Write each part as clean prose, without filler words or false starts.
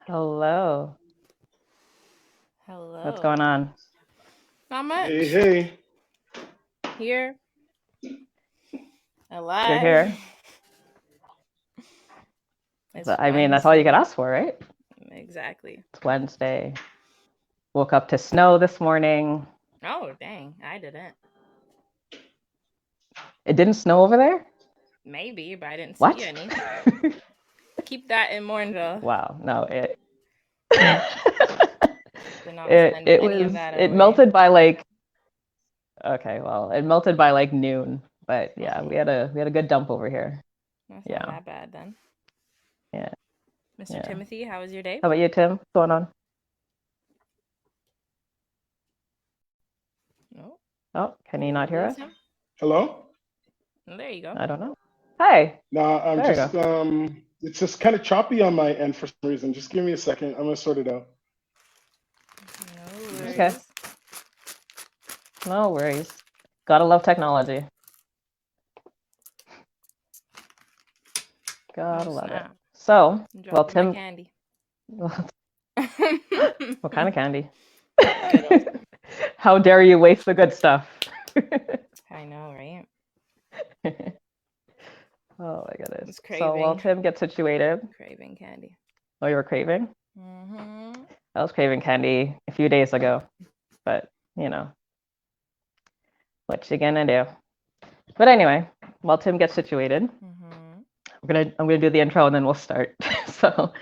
Hello. What's going Hello. on? Not Hey, much. hey. Here, You're alive. here. It's I mean, that's all you could Wednesday. ask for, right? Exactly. It's Wednesday. Woke up to snow this morning. Oh, dang. I didn't. It didn't snow over there? Maybe, but I didn't see What? any. Keep that in mind, though. Wow. No, it Do not it send it any of was that it away. melted by like okay, well, it melted by like noon. But yeah, we Oh, had a good dump over here. that's not Yeah. that bad then. Yeah. Mr. Yeah. Timothy, how was your day? How about you, Tim? What's going on? Oh, Oh, can you did we not hear lose us? him? Hello? Oh, there you go. I don't know. Hey, Nah, I'm there you just go. it's just kind of choppy on my end for some reason. Just give me a second. I'm gonna sort it out. No Okay. worries. No worries. Gotta love technology. Oh, Gotta love it. snap. So, I'm well, dropping my Tim, candy. what kind of candy? Skittles. How dare you waste the good stuff? I know, right? Oh my goodness. It's So while craving. Tim gets situated, Craving candy. oh, you were craving? Mm-hmm. I was craving candy a few days ago, but you know, what you gonna do? But anyway, while Tim gets situated, Mm-hmm. I'm gonna do the intro and then we'll start. So, Alrighty.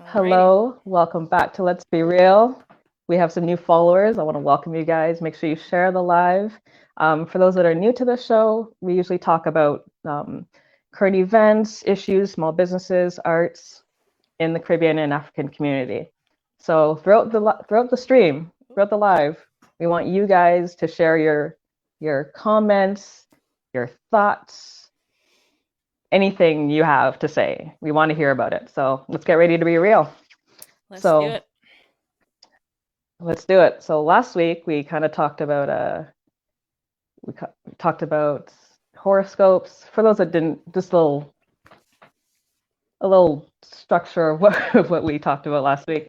hello, welcome back to Let's Be Real. We have some new followers. I want to welcome you guys. Make sure you share the live. For those that are new to the show, we usually talk about current events, issues, small businesses, arts in the Caribbean and African community. So throughout the stream, throughout the live, we want you guys to share your comments, your thoughts, anything you have to say. We want to hear about it. So let's get ready to be real. Let's do So it. let's do it. So last week we kind of talked about we talked about horoscopes. For those that didn't, just a little structure of what we talked about last week.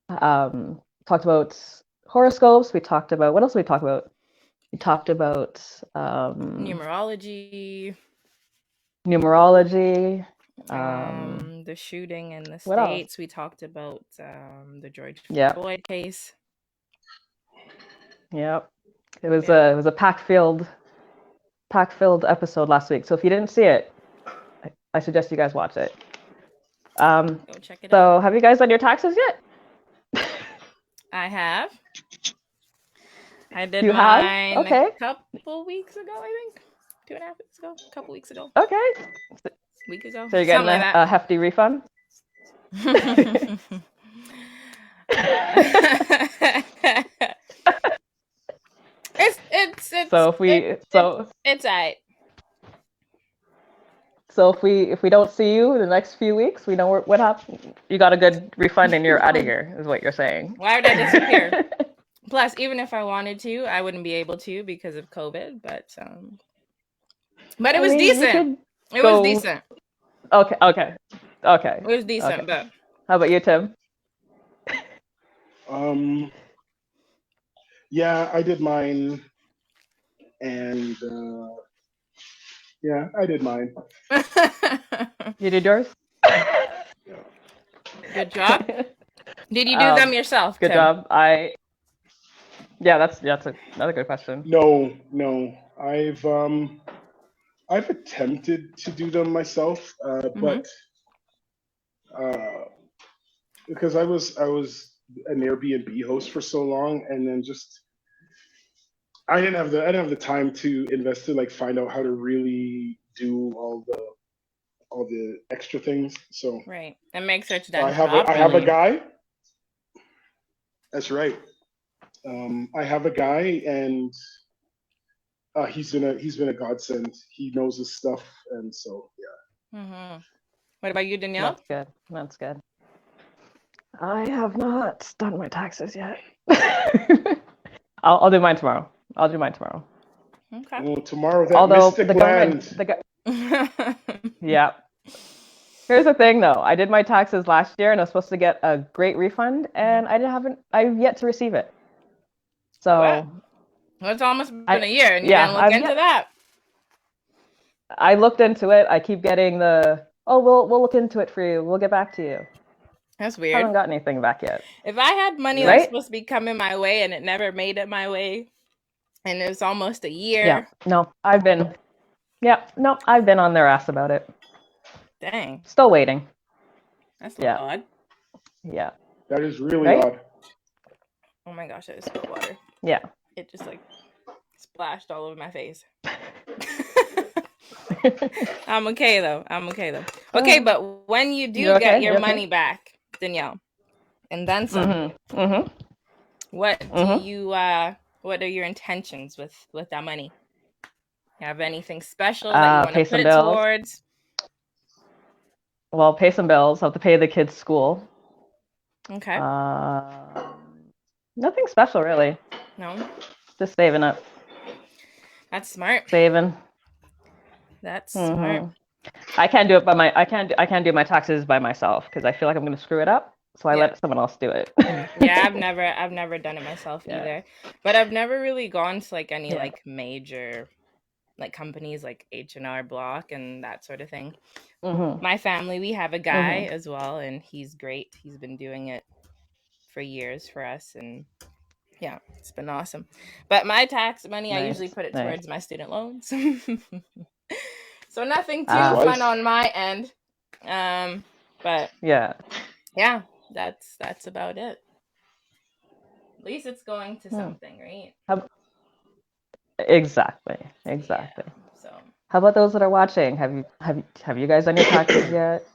Talked about horoscopes. We talked about what else did we talk about? We talked about Numerology. numerology. Um, The shooting in the what else? States. We talked about the George Yep, Floyd case. yep. Yep. It was a pack filled episode last week. So if you didn't see it, I suggest you guys watch it. Go check it out. So have you guys done your taxes yet? I have. I did You have? mine a Okay. couple weeks ago, I think. 2.5 weeks ago. A couple weeks ago. Okay. Week ago. So you're getting Something like a hefty refund? that. So if we so it's alright. so if we don't see you in the next few weeks, we know what happened. You got a good refund and you're out of here, is what you're saying. Why would I disappear? Plus, even if I wanted to, I wouldn't be able to because of COVID. But it I was mean, you decent. could It was go. decent. Okay, okay, okay, It was decent, okay. but How about you, Tim? Um, yeah, I did mine, and yeah, I did mine. You did yours? Yeah. good job. Did you do them yourself, Good Tim? job. Yeah, that's another good question. No, no. I've attempted to do them myself, Mm-hmm. but uh, because I was an Airbnb host for so long, and then just I didn't have the time to invest to like find out how to really do all the extra things. So Right. And make sure it's I done have a properly. guy. That's right. I have a guy, and he's been a godsend. He knows his stuff, and so Mm-hmm. What about you, Danielle? That's good. That's good. I have not done my taxes yet. I'll do mine tomorrow. I'll do mine tomorrow. Okay. yeah. Oh, tomorrow that Although mystic land. yeah, Here's the thing, though. I did my taxes last year, and I was supposed to get a great refund, and I've yet to receive it. So, Well, it's almost been a year, and you yeah, didn't look into that. I looked into it. I keep getting we'll look into it for you. We'll get back to you. That's I weird. haven't got anything back yet. If I had money Right? that's supposed to be coming my way and it never made it my way, and it's almost a year. Yeah. No, I've been on their ass about it. Dang. Still waiting. That's a little odd. Yeah. That is really odd. Oh my gosh, I just spilled water. Yeah. It just like splashed all over my face. I'm okay though. Okay, but when you do get your money back, Danielle, and then some, what do you what are your intentions with that money? You have anything special that you want to put it towards? Well, pay some bills. I'll have to pay the kids' school. Okay. Nothing special, really. No. Just saving up. That's smart. Saving. That's smart. I can't do my taxes by myself because I feel like I'm going to screw it up. So I let someone else do it. Yeah, I've never done it myself either. But I've never really gone to like any like major like companies like H&R Block and that sort of thing. My family, we have a guy as well, and he's great. He's been doing it for years for us, and yeah, it's been awesome. But my tax money, I usually put it towards my student loans. So nothing too fun on my end. But yeah, that's about it. At least it's going to something, right? Exactly. Yeah, so how about those that are watching? Have you guys done your taxes yet?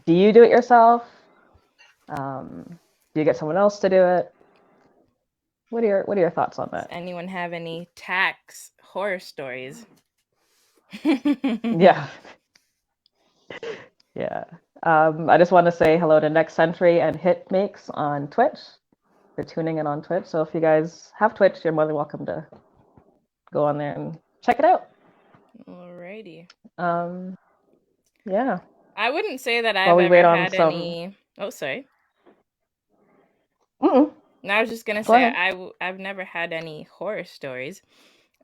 Do you do it yourself? Do you get someone else to do it? What are your thoughts on that? Does anyone have any tax horror stories? Yeah. I just want to say hello to Next Century and Hit Makes on Twitch. They're tuning in on Twitch. So if you guys have Twitch, you're more than welcome to go on there and check it out. Alrighty. Yeah. I wouldn't say that I've ever had any. Oh, sorry. No, I was just gonna say I've never had any horror stories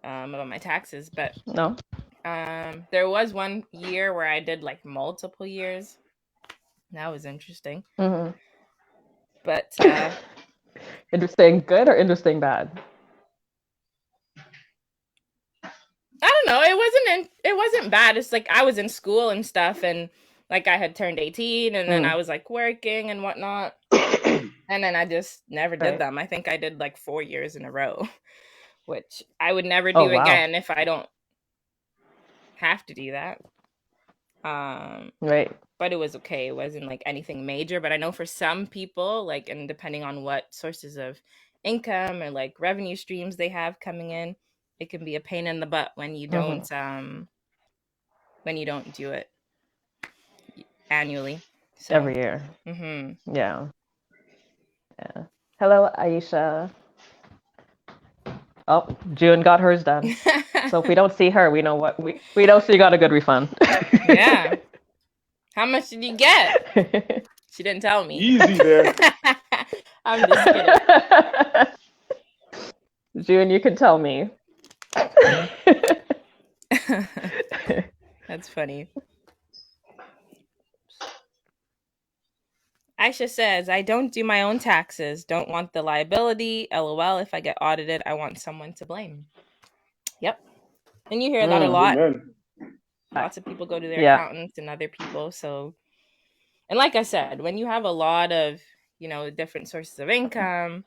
about my taxes, but no. There was one year where I did like multiple years. That was interesting. But interesting good or interesting bad? I don't know. It wasn't bad. It's like I was in school and stuff, and like I had turned 18, and then I was like working and whatnot, and then I just never did them. I think I did like 4 years in a row, which I would never do again if I don't have to do that. Right. But it was okay. It wasn't like anything major. But I know for some people, like, and depending on what sources of income or like revenue streams they have coming in, it can be a pain in the butt when you don't do it annually. So. Every year. Yeah. Hello, Aisha. Oh, June got hers done. So if we don't see her, we know what we know she got a good refund. Yeah. How much did you get? She didn't tell me. Easy there. I'm just kidding. June, you can tell me. That's funny. Aisha says, I don't do my own taxes. Don't want the liability. LOL. If I get audited, I want someone to blame. Yep. And you hear that a lot. Amen. Lots of people go to their accountants and other people. So, and like I said, when you have a lot of, different sources of income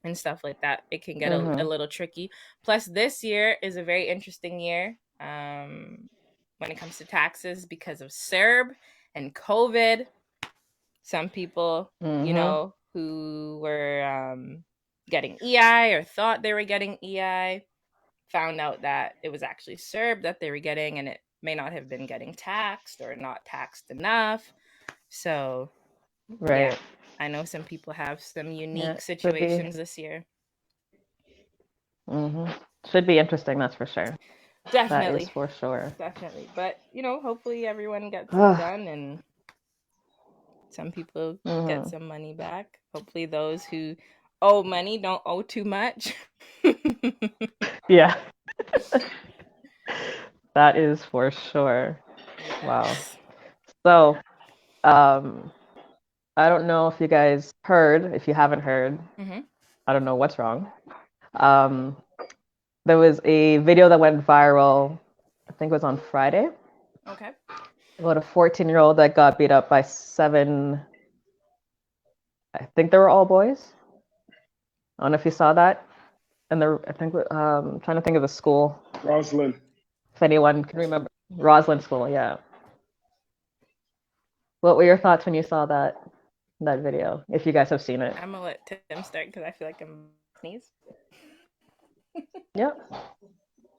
and stuff like that, it can get a little tricky. Plus, this year is a very interesting year when it comes to taxes because of CERB and COVID. Some people, who were getting EI or thought they were getting EI, found out that it was actually CERB that they were getting, and it may not have been getting taxed or not taxed enough. So, yeah, I know some people have some unique situations this year. Should be interesting, that's for sure. That is Definitely. for sure. Definitely. But, hopefully everyone gets it done and some people get some money back. Hopefully those who owe money don't owe too much. Yeah. That is for sure. Yes. Wow. So, I don't know if you guys heard. If you haven't heard, I don't know what's wrong. There was a video that went viral, I think it was on Friday. Okay. About a 14-year-old that got beat up by 7, I think they were all boys. I don't know if you saw that. And I think, I'm trying to think of the school. Roslyn. If anyone can remember. Roslyn School, yeah. What were your thoughts when you saw that video, if you guys have seen it? I'm going to let Tim start because I feel like I'm sneeze. Yep.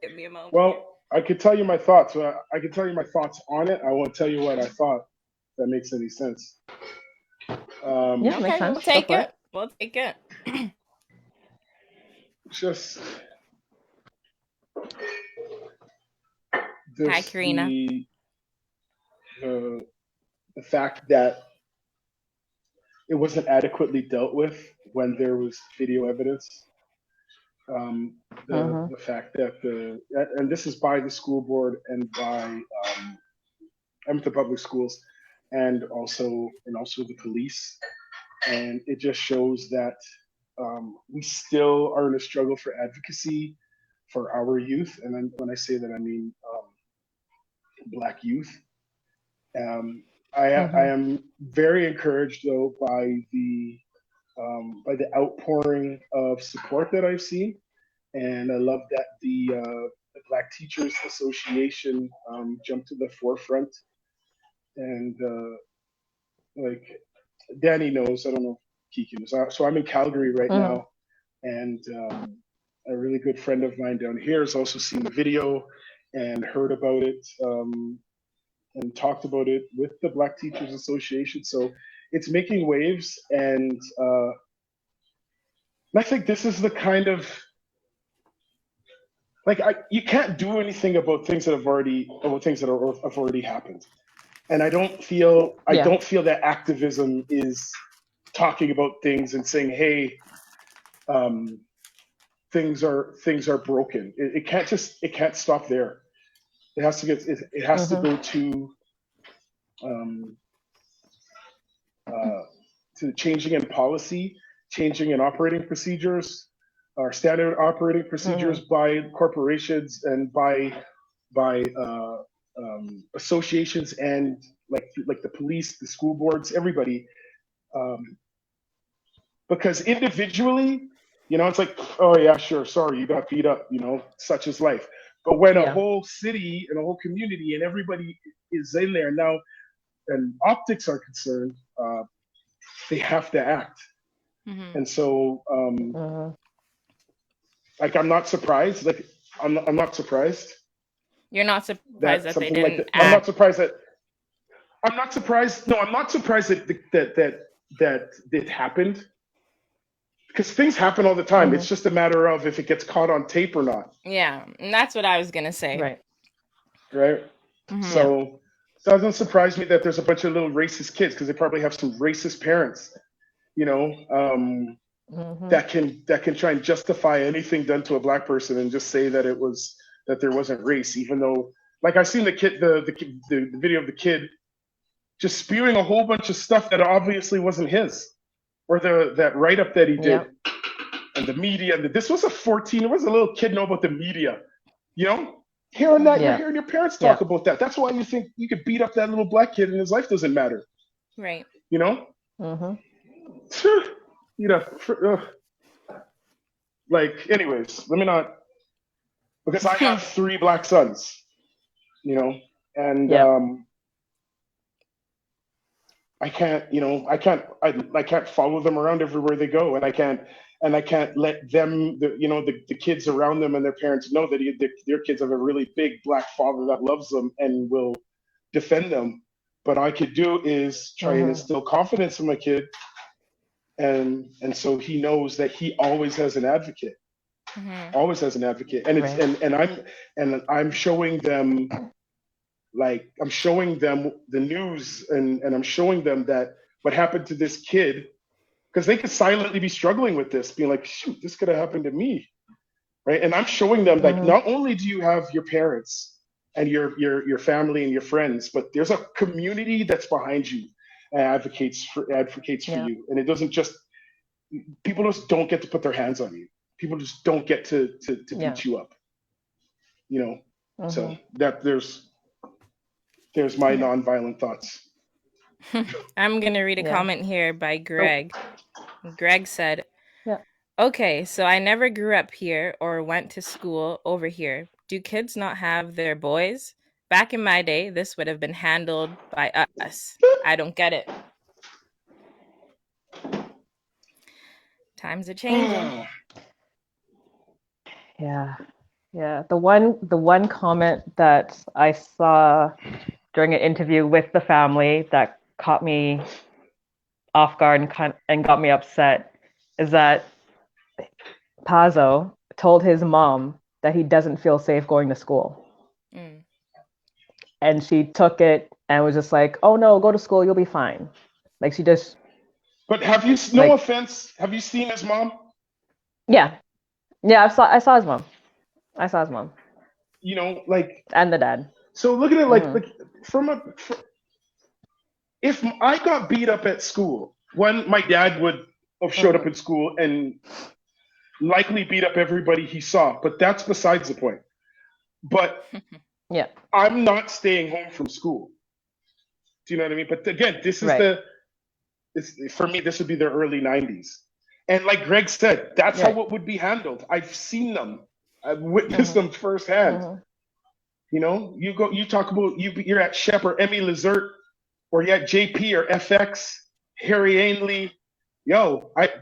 Give me a moment. Well, I could tell you my thoughts. I could tell you my thoughts on it. I won't tell you what I thought. If that makes any sense. Yeah, makes sense. We'll take it. We'll take it. Just Hi, Karina. The fact that it wasn't adequately dealt with when there was video evidence. The fact that and this is by the school board and by the public schools and also the police, and it just shows that we still are in a struggle for advocacy for our youth, and then when I say that I mean Black youth. I am very encouraged though by the outpouring of support that I've seen, and I love that the Black Teachers Association jumped to the forefront, and like Danny knows, I don't know if Kiki knows, so I'm in Calgary right now, and a really good friend of mine down here has also seen the video and heard about it and talked about it with the Black Teachers Association. So it's making waves, and I think this is the kind of you can't do anything about things that have already happened, and I don't feel that activism is talking about things and saying, hey, things are broken. It can't stop there. It has to go to changing in policy, changing in operating procedures, or standard operating procedures by corporations and by associations and like the police, the school boards, everybody. Because individually, it's like, oh yeah, sure, sorry, you got beat up, such is life. But when a whole city and a whole community and everybody is in there now, and optics are concerned, they have to act. And so, I'm not surprised. I'm not surprised. You're not surprised that they didn't act. I'm not surprised that. I'm not surprised. No, I'm not surprised that it happened. Because things happen all the time. It's just a matter of if it gets caught on tape or not. Yeah, and that's what I was gonna say. Right. So it doesn't surprise me that there's a bunch of little racist kids, because they probably have some racist parents, that can try and justify anything done to a Black person and just say that there wasn't race, even though, like, I've seen the video of the kid just spewing a whole bunch of stuff that obviously wasn't his, or that write-up that he did, and the media. This was it was a little kid know about the media, hearing that, you're hearing your parents talk about that. That's why you think you could beat up that little Black kid and his life doesn't matter, right? Anyways, let me not, because I have 3 Black sons, and I can't follow them around everywhere they go, and I can't let them, the kids around them and their parents know that their kids have a really big Black father that loves them and will defend them. But all I could do is try and instill confidence in my kid, and so he knows that he always has an advocate. always as an advocate, and it's and I'm showing them, like, I'm showing them the news, and I'm showing them that what happened to this kid, because they could silently be struggling with this, being like, shoot, this could have happened to me, right? And I'm showing them, like, not only do you have your parents and your family and your friends, but there's a community that's behind you and advocates for you, and it doesn't just, people just don't get to put their hands on you. People just don't get to beat you up, you know. So that there's my nonviolent thoughts. I'm gonna read a comment here by Greg. Greg said, okay, so I never grew up here or went to school over here. Do kids not have their boys? Back in my day, this would have been handled by us. I don't get it. Times are changing. Yeah. The one comment that I saw during an interview with the family that caught me off guard and got me upset is that Pazo told his mom that he doesn't feel safe going to school. And she took it and was just like, oh no, go to school, you'll be fine. Like, she just. But have you, no offense, have you seen his mom? Yeah, I saw his mom. You know, like, and the dad. So look at it like if I got beat up at school, my dad would have showed up at school and likely beat up everybody he saw, but that's besides the point. But I'm not staying home from school. Do you know what I mean? But again, this is for me, this would be the early 90s. And like Greg said, that's how it would be handled. I've seen them. I've witnessed them firsthand. You know, you talk about, you're at Shep or Emmy Lazert, or you're at JP or FX, Harry Ainley. We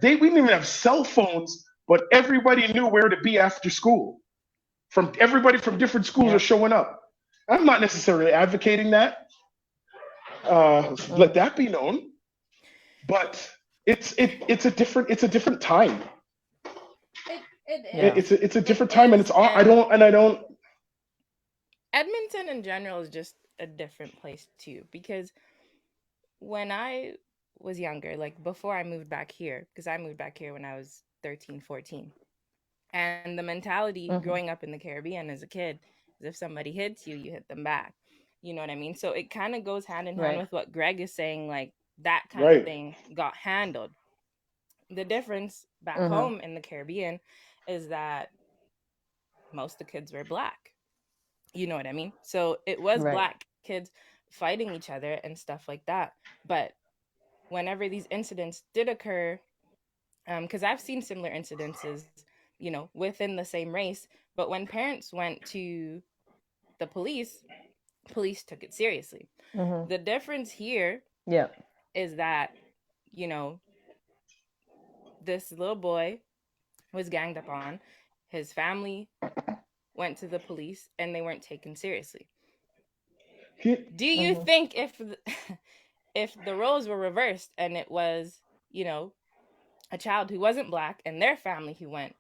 didn't even have cell phones, but everybody knew where to be after school. Everybody from different schools are showing up. I'm not necessarily advocating that. Let that be known. But it's a different time. It's a different time, and I don't. Edmonton in general is just a different place too, because when I was younger, like before I moved back here, because I moved back here when I was 13, 14, and the mentality growing up in the Caribbean as a kid is if somebody hits you, you hit them back. You know what I mean? So it kind of goes hand in hand with what Greg is saying, like that kind of thing got handled. The difference back home in the Caribbean is that most of the kids were Black. You know what I mean? So it was Black kids fighting each other and stuff like that. But whenever these incidents did occur, because I've seen similar incidences, you know, within the same race, but when parents went to the police took it seriously. The difference here is that, you know, this little boy was ganged up on. His family went to the police and they weren't taken seriously. Do you think if the roles were reversed and it was, you know, a child who wasn't Black and their family who went,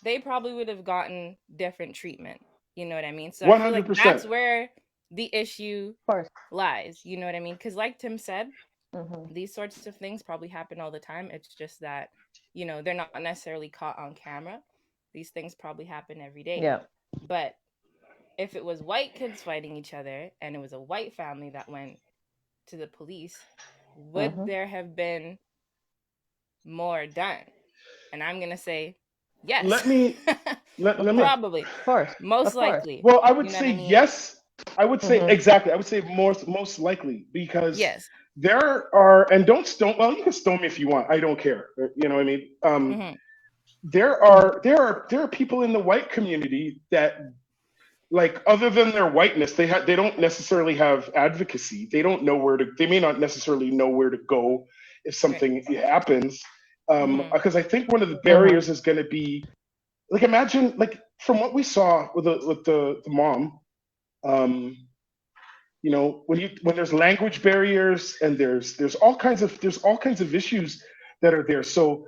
they probably would have gotten different treatment. You know what I mean? So 100%. I feel like that's where the issue lies. You know what I mean? Because like Tim said, these sorts of things probably happen all the time. It's just that, you know, they're not necessarily caught on camera. These things probably happen every day. Yeah. But if it was white kids fighting each other and it was a white family that went to the police, would there have been more done? And I'm going to say yes. Let me probably. Of course. Most likely. Well, I would say yes. I would say exactly. I would say most likely, because there are, and don't well, you can stone me if you want. I don't care. You know what I mean? There are people in the white community that, like, other than their whiteness, they don't necessarily have advocacy. They may not necessarily know where to go if something happens. Because I think one of the barriers is going to be, like, imagine, like, from what we saw with the mom, you know, when there's language barriers and there's all kinds of issues that are there. So,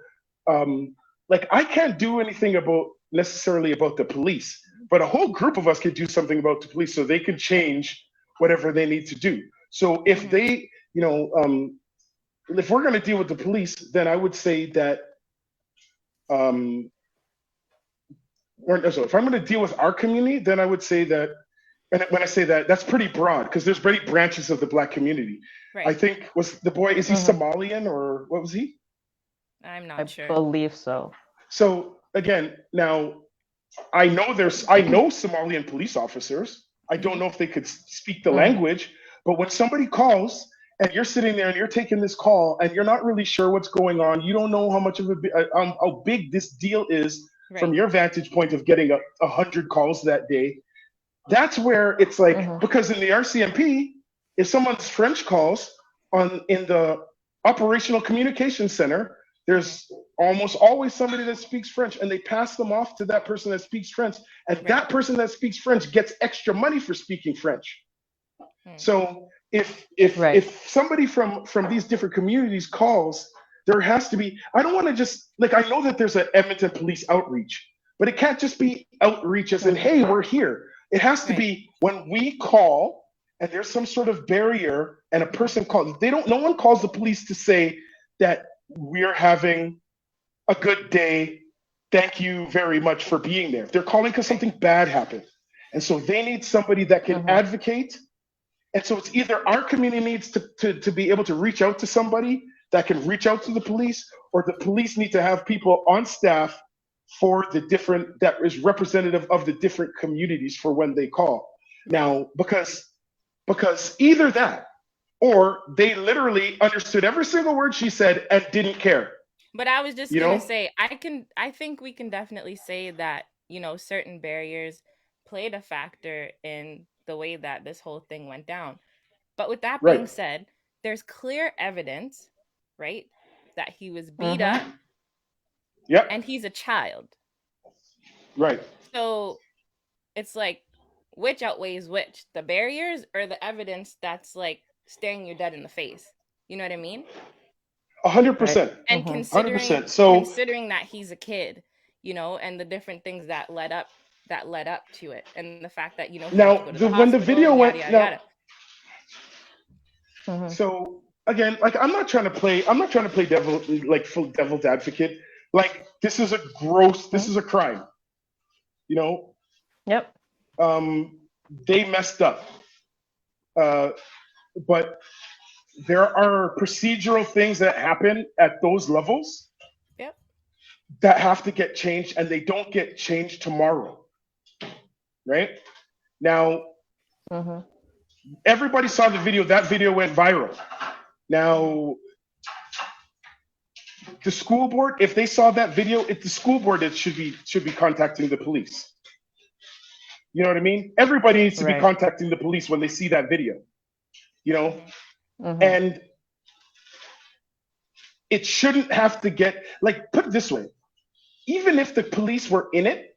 like, I can't do anything about necessarily about the police, but a whole group of us could do something about the police so they could change whatever they need to do. So if they, if we're going to deal with the police, then I would say that, so if I'm going to deal with our community, then I would say that, and when I say that, that's pretty broad because there's many branches of the Black community. Right. I think was the boy, is he Somalian or what was he? I'm not sure. I believe so. So again, now I know Somalian police officers. I don't know if they could speak the language, but when somebody calls and you're sitting there and you're taking this call and you're not really sure what's going on, you don't know how much of how big this deal is from your vantage point of getting 100 calls that day. That's where it's like, because in the RCMP, if someone's French calls in the operational communication center, there's almost always somebody that speaks French, and they pass them off to that person that speaks French, and that person that speaks French gets extra money for speaking French. So if somebody from these different communities calls, there has to be, I don't want to just, like, I know that there's an Edmonton police outreach, but it can't just be outreach as in, hey, we're here. It has to be when we call and there's some sort of barrier and a person calls, no one calls the police to say that we're having a good day. Thank you very much for being there. They're calling because something bad happened. And so they need somebody that can advocate. And so it's either our community needs to be able to reach out to somebody that can reach out to the police, or the police need to have people on staff for the different, that is representative of the different communities for when they call. Now, because either that, or they literally understood every single word she said and didn't care. But I was just going to say, I think we can definitely say that, certain barriers played a factor in the way that this whole thing went down. But with that being said, there's clear evidence, right, that he was beat up. Yep. And he's a child. Right. So it's like, which outweighs which? The barriers or the evidence that's like staring you dead in the face? You know what I mean? 100%. And considering that he's a kid, and the different things that led up to it, and the fact that now when the video went yada. So again, like I'm not trying to play full devil's advocate. Like this is a crime. Yep. They messed up. But there are procedural things that happen at those levels that have to get changed, and they don't get changed tomorrow. Right? Now, everybody saw the video. That video went viral. Now, the school board, if they saw that video, it's the school board that should be contacting the police. You know what I mean? Everybody needs to be contacting the police when they see that video. And it shouldn't have to get, like, put it this way, even if the police were in it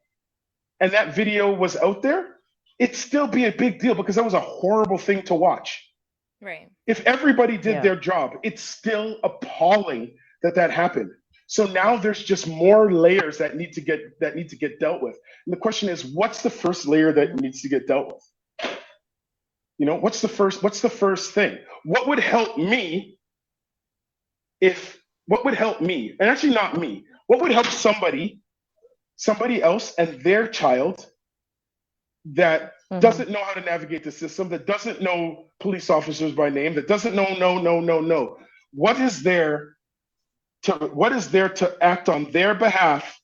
and that video was out there, it'd still be a big deal because that was a horrible thing to watch. Right. If everybody did their job, it's still appalling that happened. So now there's just more layers that need to get dealt with. And the question is, what's the first layer that needs to get dealt with? What's the first thing? What would help me and actually not me, what would help somebody else and their child that doesn't know how to navigate the system, that doesn't know police officers by name, that doesn't know, what is there to act on their behalf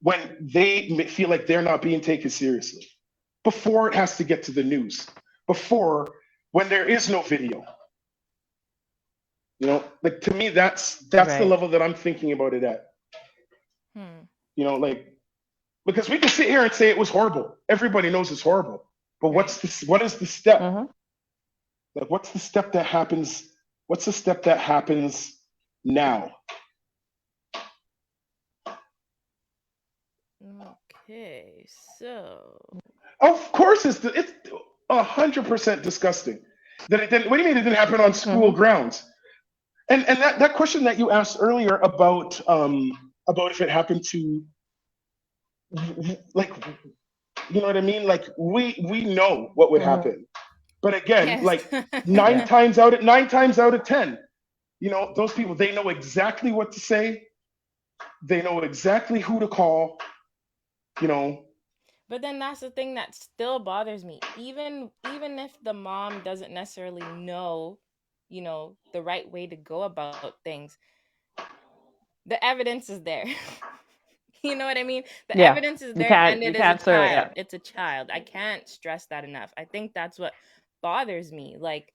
when they feel like they're not being taken seriously, before it has to get to the news, when there is no video. Like, to me, that's the level that I'm thinking about it at. Because we can sit here and say it was horrible. Everybody knows it's horrible. But what is the step? Like, what's the step that happens? What's the step that happens now? Okay, so of course it's 100% disgusting that it didn't. What do you mean it didn't happen on school grounds? And that question that you asked earlier about if it happened to like, you know what I mean? Like we know what would happen. But again, Yes. like nine times out of 10, you know, those people, they know exactly what to say. They know exactly who to call, you know. But then that's the thing that still bothers me. Even if the mom doesn't necessarily know, you know, the right way to go about things, the evidence is there. You know what I mean? The Yeah. evidence is You there, can't and you it is a can't serve it. child. Yeah. It's a child. I can't stress that enough. I think that's what bothers me. Like,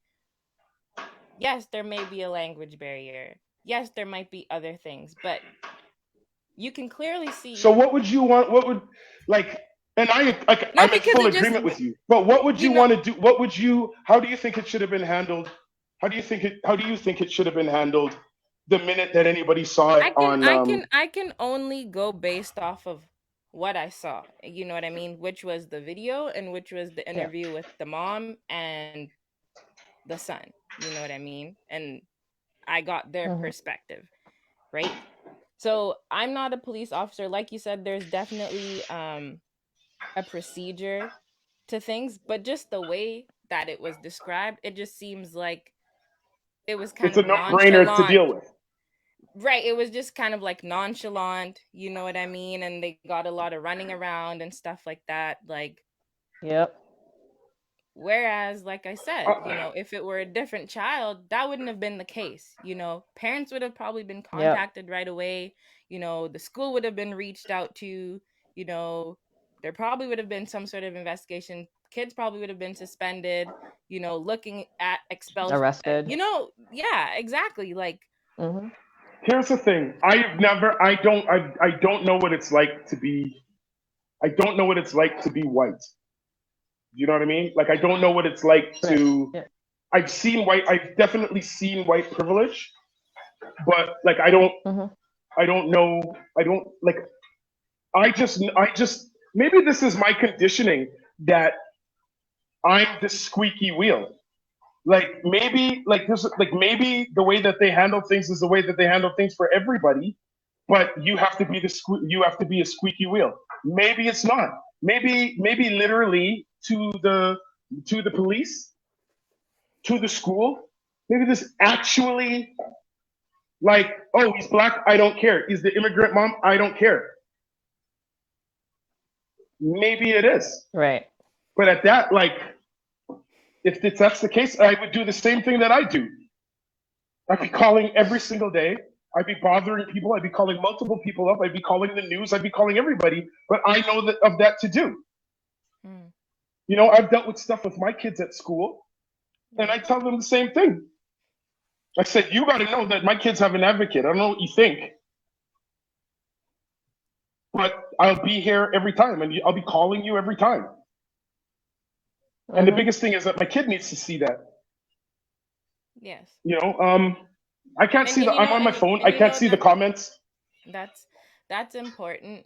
yes, there may be a language barrier. Yes, there might be other things, but you can clearly So see. what would you want? What would like? And No, I'm in because full it just, agreement with you. But what would you you know, want to do? What would you? How do you think it should have been handled? How do you think it should have been handled the minute that anybody saw it on? I can only go based off of what I saw. You know what I mean? Which was the video and which was the Yeah. interview with the mom and the son. You know what I mean? And I got their perspective, right? So I'm not a police officer. Like you said, there's definitely a procedure to things, but just the way that it was described, it just seems like it was kind It's a of no-brainer to nonchalant. deal with. Right, it was just kind of like nonchalant, you know what I mean? And they got a lot of running around and stuff like that. Like, Yep. whereas, like I said, you know, if it were a different child, that wouldn't have been the case. You know, parents would have probably been Yep. contacted right away. You know, the school would have been reached out to. You know, there probably would have been some sort of investigation. Kids probably would have been suspended. You know, looking at expulsion. Arrested. You know, yeah, exactly. Like, Here's the thing. I don't know what it's like to be. I don't know what it's like to be white. You know what I mean? Like I don't know what it's like to. Yeah. I've seen white. I've definitely seen white privilege, but like I don't. I don't know. I don't like. I just. Maybe this is my conditioning that I'm the squeaky wheel. Like maybe like this. Like maybe the way that they handle things is the way that they handle things for everybody. But you have to be you have to be a squeaky wheel. Maybe it's not. Maybe literally to the police, to the school. Maybe this actually like, oh, he's black, I don't care. He's the immigrant mom, I don't care. Maybe it is. Right. But at that, like, if that's the case, I would do the same thing that I do. I'd be calling every single day. I'd be bothering people. I'd be calling multiple people up. I'd be calling the news. I'd be calling everybody. But I know that of that to do. You know, I've dealt with stuff with my kids at school, and I tell them the same thing. I said, you got to know that my kids have an advocate. I don't know what you think, but I'll be here every time, and I'll be calling you every time. And the biggest thing is that my kid needs to see that. yes. You know, I can't see I'm on my phone. I can't see the comments. That's important.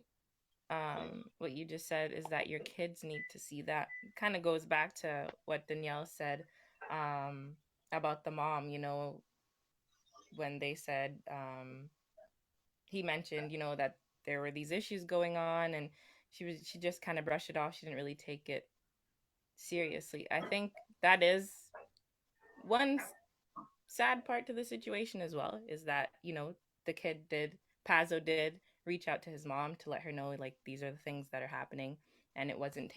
What you just said is that your kids need to see that. Kind of goes back to what Danielle said about the mom, you know, when they said he mentioned, you know, that there were these issues going on, and she just kind of brushed it off. She didn't really take it seriously. I think that is one sad part to the situation as well, is that, you know, the kid Pazo did reach out to his mom to let her know, like, these are the things that are happening, and it wasn't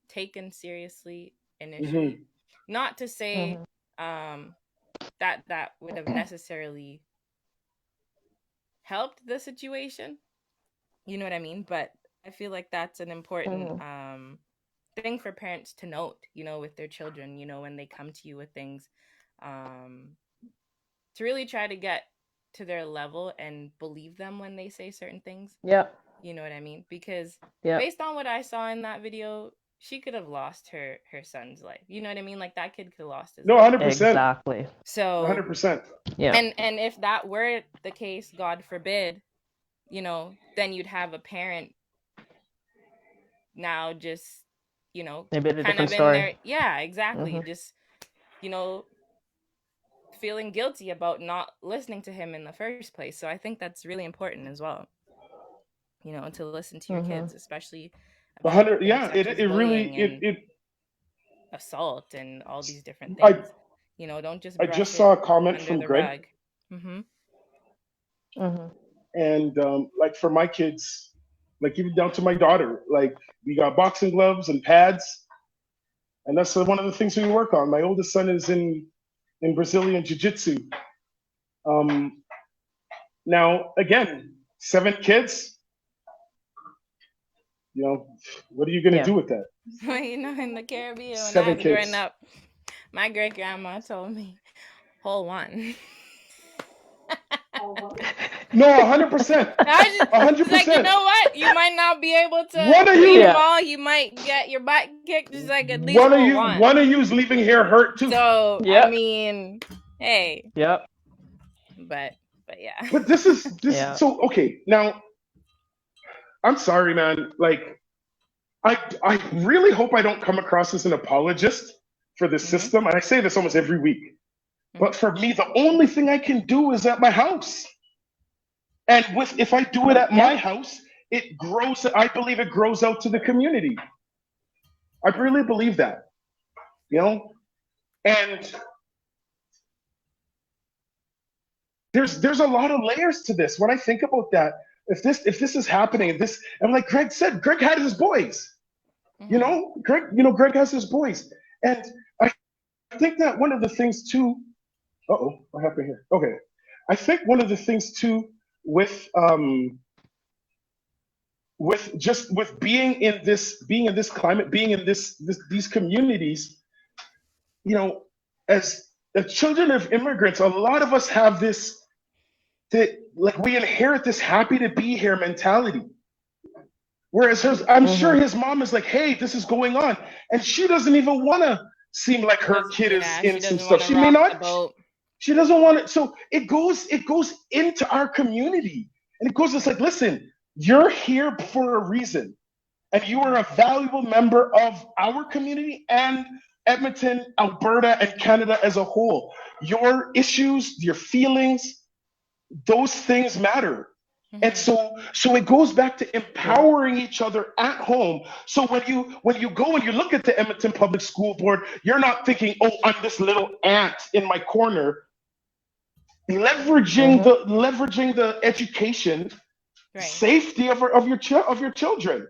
taken seriously initially. Not to say that would have necessarily helped the situation, you know what I mean? But I feel like that's an important thing for parents to note, you know, with their children, you know, when they come to you with things, to really try to get to their level and believe them when they say certain things. Yep. You know what I mean? Because based on what I saw in that video, she could have lost her son's life. You know what I mean? Like, that kid could have lost his life. 100%. Exactly. So 100%. Yeah. And if that were the case, God forbid, you know, then you'd have a parent now just, you know, maybe a kind different of in story. there. Yeah, exactly. Just, you know, feeling guilty about not listening to him in the first place. So I think that's really important as well. to listen to your kids, especially about 100. things Yeah, such as bullying and assault and all these different things. Don't just I brush just it saw a comment under from the Greg, rug. and like for my kids, like even down to my daughter, like we got boxing gloves and pads, and that's one of the things we work on. My oldest son is in Brazilian jiu-jitsu. Now again, 7 kids. What are you gonna do with that? In the Caribbean, when I 7 was kids. growing up, my great grandma told me, "Hold one." No, 100%. 100%. Like, you know what? You might not be able to leave them all. You might get your butt kicked. Just like at least one one of you's leaving here hurt too. So I mean, hey. Yep. But yeah. But this. So okay, now I'm sorry, man. Like, I really hope I don't come across as an apologist for the system. And I say this almost every week. But for me, the only thing I can do is at my house. And if I do it at my house, it grows. I believe it grows out to the community. I really believe that. And there's a lot of layers to this. When I think about that, if this is happening, and like Greg said, Greg had his boys. Greg has his boys, and I think that one of the things too. What happened here? Okay, I think one of the things too with being in this climate, being in these communities, as children of immigrants, a lot of us have this, that like we inherit this happy to be here mentality. Whereas I'm sure his mom is like, hey, this is going on. And she doesn't even want to seem like her kid is in some stuff. She may not. She doesn't want it. So it goes into our community. And it's like, listen, you're here for a reason. And you are a valuable member of our community and Edmonton, Alberta, and Canada as a whole. Your issues, your feelings, those things matter. And so it goes back to empowering each other at home. So when you go and you look at the Edmonton Public School Board, you're not thinking, oh, I'm this little ant in my corner. Leveraging the education, safety of your children.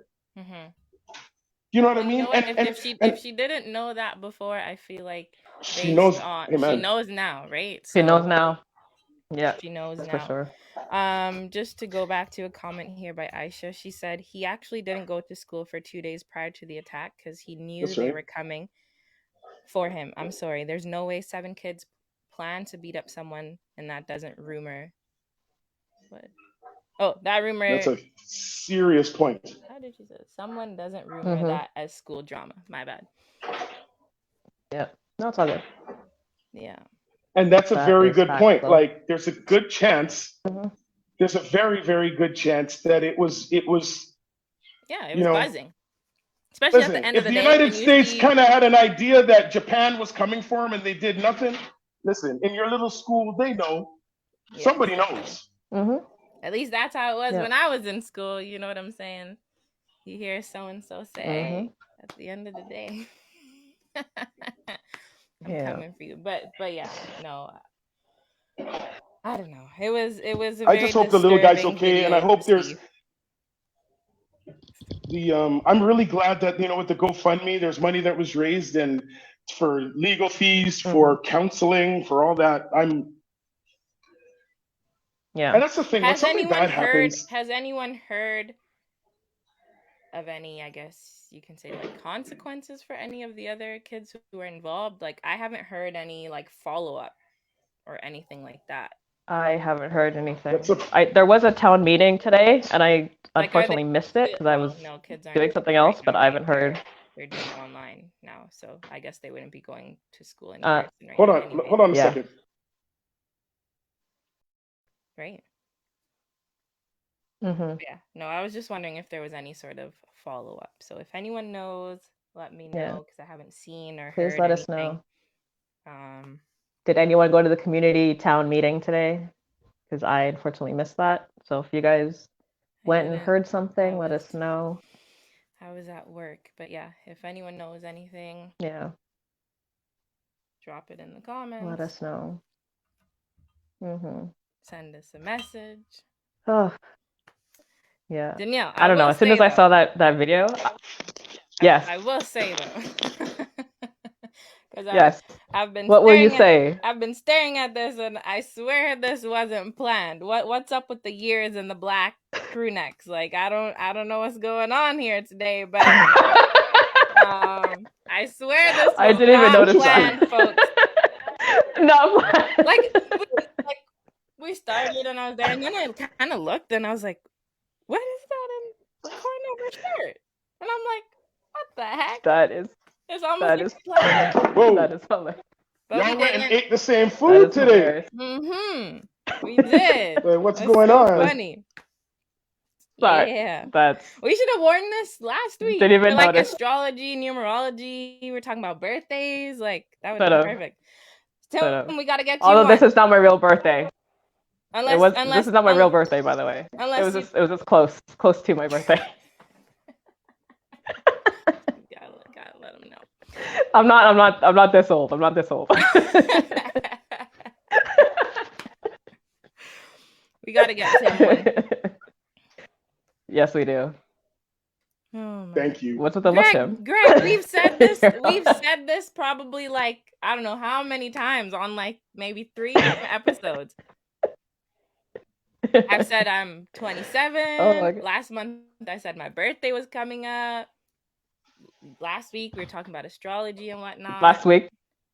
You know what I mean? If she didn't know that before, I feel like she knows. She knows now, right? She knows now. Yeah, she knows now. For sure. Just to go back to a comment here by Aisha, she said he actually didn't go to school for 2 days prior to the attack because he knew they were coming for him. I'm sorry, there's no way 7 kids plan to beat up someone, and that doesn't rumor. What? Oh, that rumor. That's a serious point. How did you say it? Someone doesn't rumor that as school drama? My bad. Yeah, no, it's all good. Yeah. And that's a very good point. Like, there's a good chance. There's a very, very good chance that it was. Yeah, it was buzzing. Especially at the end of the day. If the United States kind of had an idea that Japan was coming for them and they did nothing, listen, in your little school, they know. Yeah, somebody knows. At least that's how it was when I was in school. You know what I'm saying? You hear so-and-so say at the end of the day, I'm coming for you. But yeah, no. I don't know. It was a very I just hope the little guy's okay, and I hope there's I'm really glad that with the GoFundMe, there's money that was raised and for legal fees, for counseling, for all that. And that's the thing. When something bad happens, has anyone heard of any, I guess you can say, like, consequences for any of the other kids who were involved? Like, I haven't heard any like follow-up or anything like that. I haven't heard anything. There was a town meeting today, and I unfortunately missed it because I was doing something else, but I haven't heard. They're doing it online now, so I guess they wouldn't be going to school in person right hold now on, anyway. Hold on a second. Right. Yeah. No, I was just wondering if there was any sort of follow-up. So if anyone knows, let me know, because I haven't seen or heard Please let anything. us know. Did anyone go to the community town meeting today? Because I unfortunately missed that. So if you guys went and heard something, let us know. I was at work, but yeah, if anyone knows anything, yeah, drop it in the comments. let us know. Send us a message. Oh, yeah. Danielle, I don't know. As soon as I saw that video, yes. I will say though. Yes. I've been. What will you say? I've been staring at this, and I swear this wasn't planned. What's up with the ears and the black crew necks? Like I don't know what's going on here today, but I swear this was I didn't even notice planned, folks. No. Like we started, and I was there, and then I kind of looked, and I was like, "What is that in the corner of her shirt?" And I'm like, "What the heck?" That is. It's almost that like is. Whoa. That is hilarious. Y'all went and ate the same food today. We did. What's going on? Funny. Sorry. Yeah. We should have worn this last week. Didn't even like notice. Astrology, numerology. We're talking about birthdays. Like that would be perfect. Tell them we gotta get you. Although this is not my real birthday. Unless this is not my real birthday, by the way. Unless it was just close to my birthday. gotta let them know. I'm not this old. I'm not this old. We gotta get someone. Yes, we do. Oh, thank you. What's with the look, Tim? Greg, we've said this. We've said this probably like I don't know how many times on like maybe 3 different episodes. I've said I'm 27. Oh, last month I said my birthday was coming up. Last week we were talking about astrology and whatnot. Last week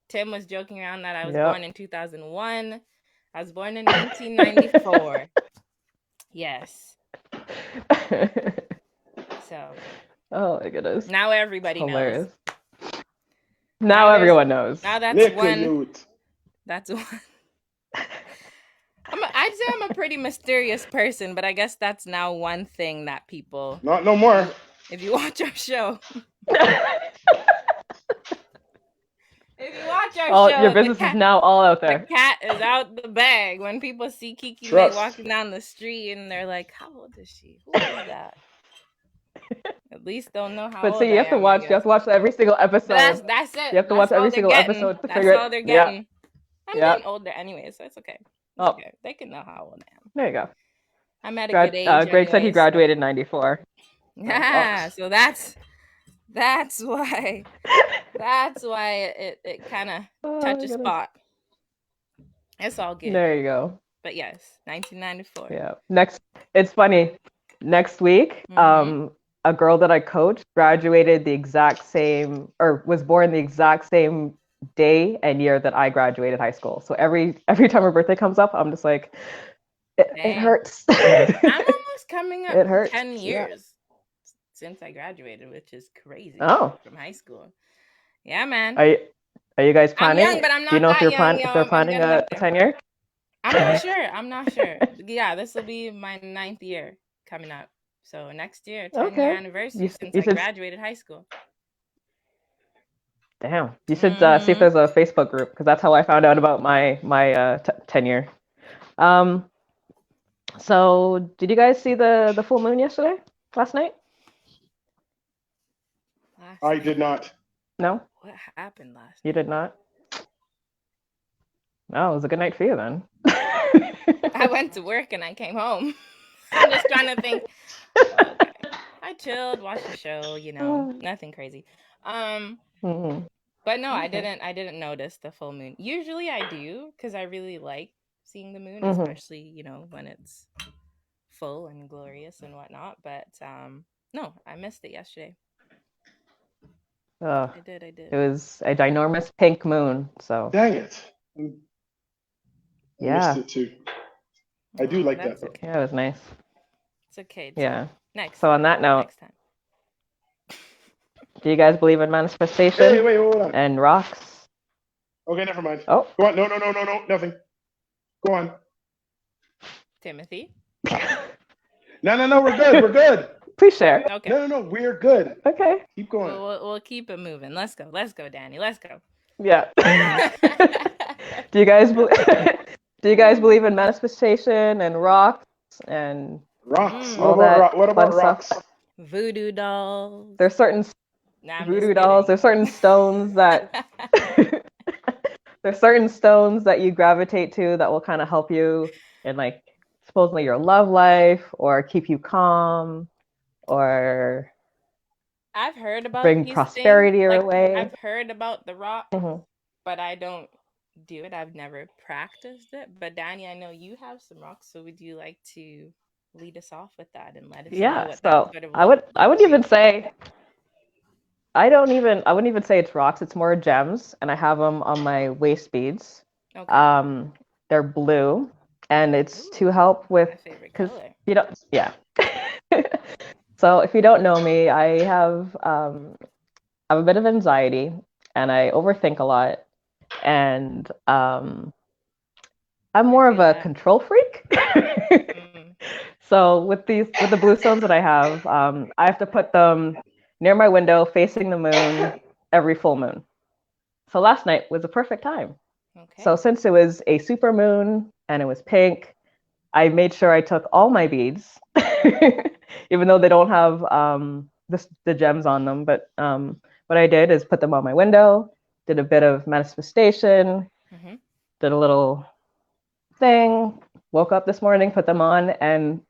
Tim was joking around that I was born in 2001. I was born in 1994. Yes. So. Oh my goodness. Now everybody knows. Now everyone knows. Now that's one. That's one. I'd say I'm a pretty mysterious person, but I guess that's now one thing that people. Not no more. If you watch our show. If you watch our show, your business is now all out there. The cat is out the bag. When people see Kiki May walking down the street and they're like, "How old is she? Who is that?" At least they'll know how old But see, you have to watch every single episode. That's it. You have to watch every single episode to figure it out. That's all they're getting. I'm getting older anyway, so it's okay. Okay. They can know how old I am. There you go. I'm at a good age. Greg said he graduated in 94. Yeah, so that's why it kind of touches spot. It's all good. There you go. But yes, 1994. Yeah. It's funny. Next week, a girl that I coached graduated the exact same, or was born the exact same day and year that I graduated high school. So every time her birthday comes up, I'm just like, it hurts. I'm almost coming up. It hurts. 10 years since I graduated, which is crazy. From high school. Yeah, man. Are you guys planning? I'm young, but I'm not. Do you know if they're planning a 10-year? I'm not sure. Yeah, this will be my 9th year coming up. So next year, 10-year anniversary since I graduated high school. Damn, you should see if there's a Facebook group, because that's how I found out about my 10-year. So did you guys see the full moon last night? I did not. No. What happened last night? You did not? Oh, it was a good night for you then. I went to work and I came home. I'm just trying to think. Okay. I chilled, watched the show, nothing crazy. But no, I didn't notice the full moon. Usually I do, because I really like seeing the moon, especially, when it's full and glorious and whatnot. But no, I missed it yesterday. I did. It was a ginormous pink moon, so. Dang it. I missed it too. I do like that though. Okay. Yeah, it was nice. It's okay. Yeah. Next. So on that note, next time. Do you guys believe in manifestation? Hey, wait, hold on. And rocks? Okay, never mind. Oh. Go on. No, nothing. Go on. Timothy? No, we're good. Please share. Okay. No, we're good. Okay. Keep going. We'll keep it moving. Let's go, Danny. Let's go. Yeah. Do you guys believe in manifestation and rocks and Rocks. All that What fun about stuff. rocks? Voodoo dolls. There's certain Nah, I'm voodoo just dolls. kidding. There's certain stones that there's certain stones that you gravitate to that will kind of help you in like supposedly your love life or keep you calm or I've heard about bring these prosperity things. your Like way. I've heard about the rock, Mhm. but I don't do it. I've never practiced it. But Danny, I know you have some rocks, so would you like to lead us off with that and let us know Yeah, what that so sort of I looks wouldn't for you? even say I wouldn't even say it's rocks. It's more gems, and I have them on my waist beads. Okay. They're blue, and it's to Ooh, help with my favorite because color. you don't yeah. So if you don't know me, I have a bit of anxiety, and I overthink a lot, and I'm I more of feel a that. control freak. Mm, So with the blue stones that I have to put them near my window, facing the moon every full moon. So last night was a perfect time. okay. So since it was a super moon and it was pink, I made sure I took all my beads, even though they don't have the gems on them. But what I did is put them on my window, did a bit of manifestation, Mm-hmm. did a little thing, woke up this morning, put them on, and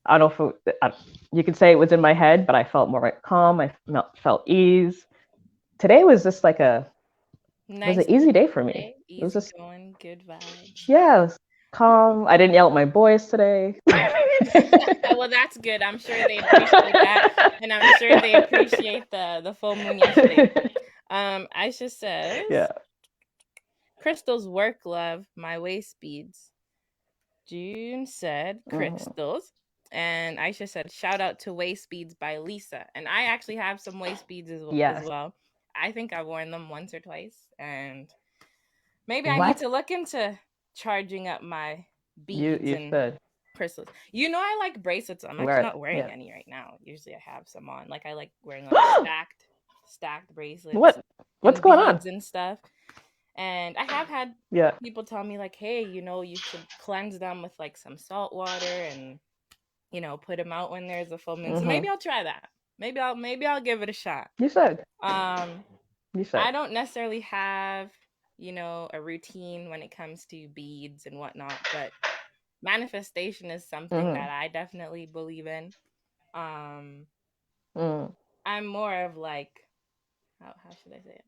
I don't know if you could say it was in my head, but I felt more calm. I felt ease. Today was just like it was Nice, an easy day for me. day, It was easy just, going, good vibes. yeah, it was calm. I didn't yell at my boys today. Well, that's good. I'm sure they appreciate that, and I'm sure they appreciate the full moon yesterday. Aisha says, Yeah. crystals work, love, my waist beads. June said Mm-hmm. crystals. And Aisha said, shout out to Waist Beads by Lisa. And I actually have some waist beads as Yes. well. I think I've worn them once or twice. And maybe I need What? to look into charging up my beads You and should crystals. You know, I like bracelets. I'm wear actually it. not wearing Yeah. any right now. Usually I have some on. Like I like wearing like stacked bracelets What's and going on? beads and stuff. And I have had Yeah. people tell me like, hey, you know, you should cleanse them with like some salt water and put them out when there's a full moon. So maybe I'll try that. Maybe I'll give it a shot. You should. You should. I don't necessarily have, a routine when it comes to beads and whatnot, but manifestation is something that I definitely believe in. I'm more of like, how should I say it?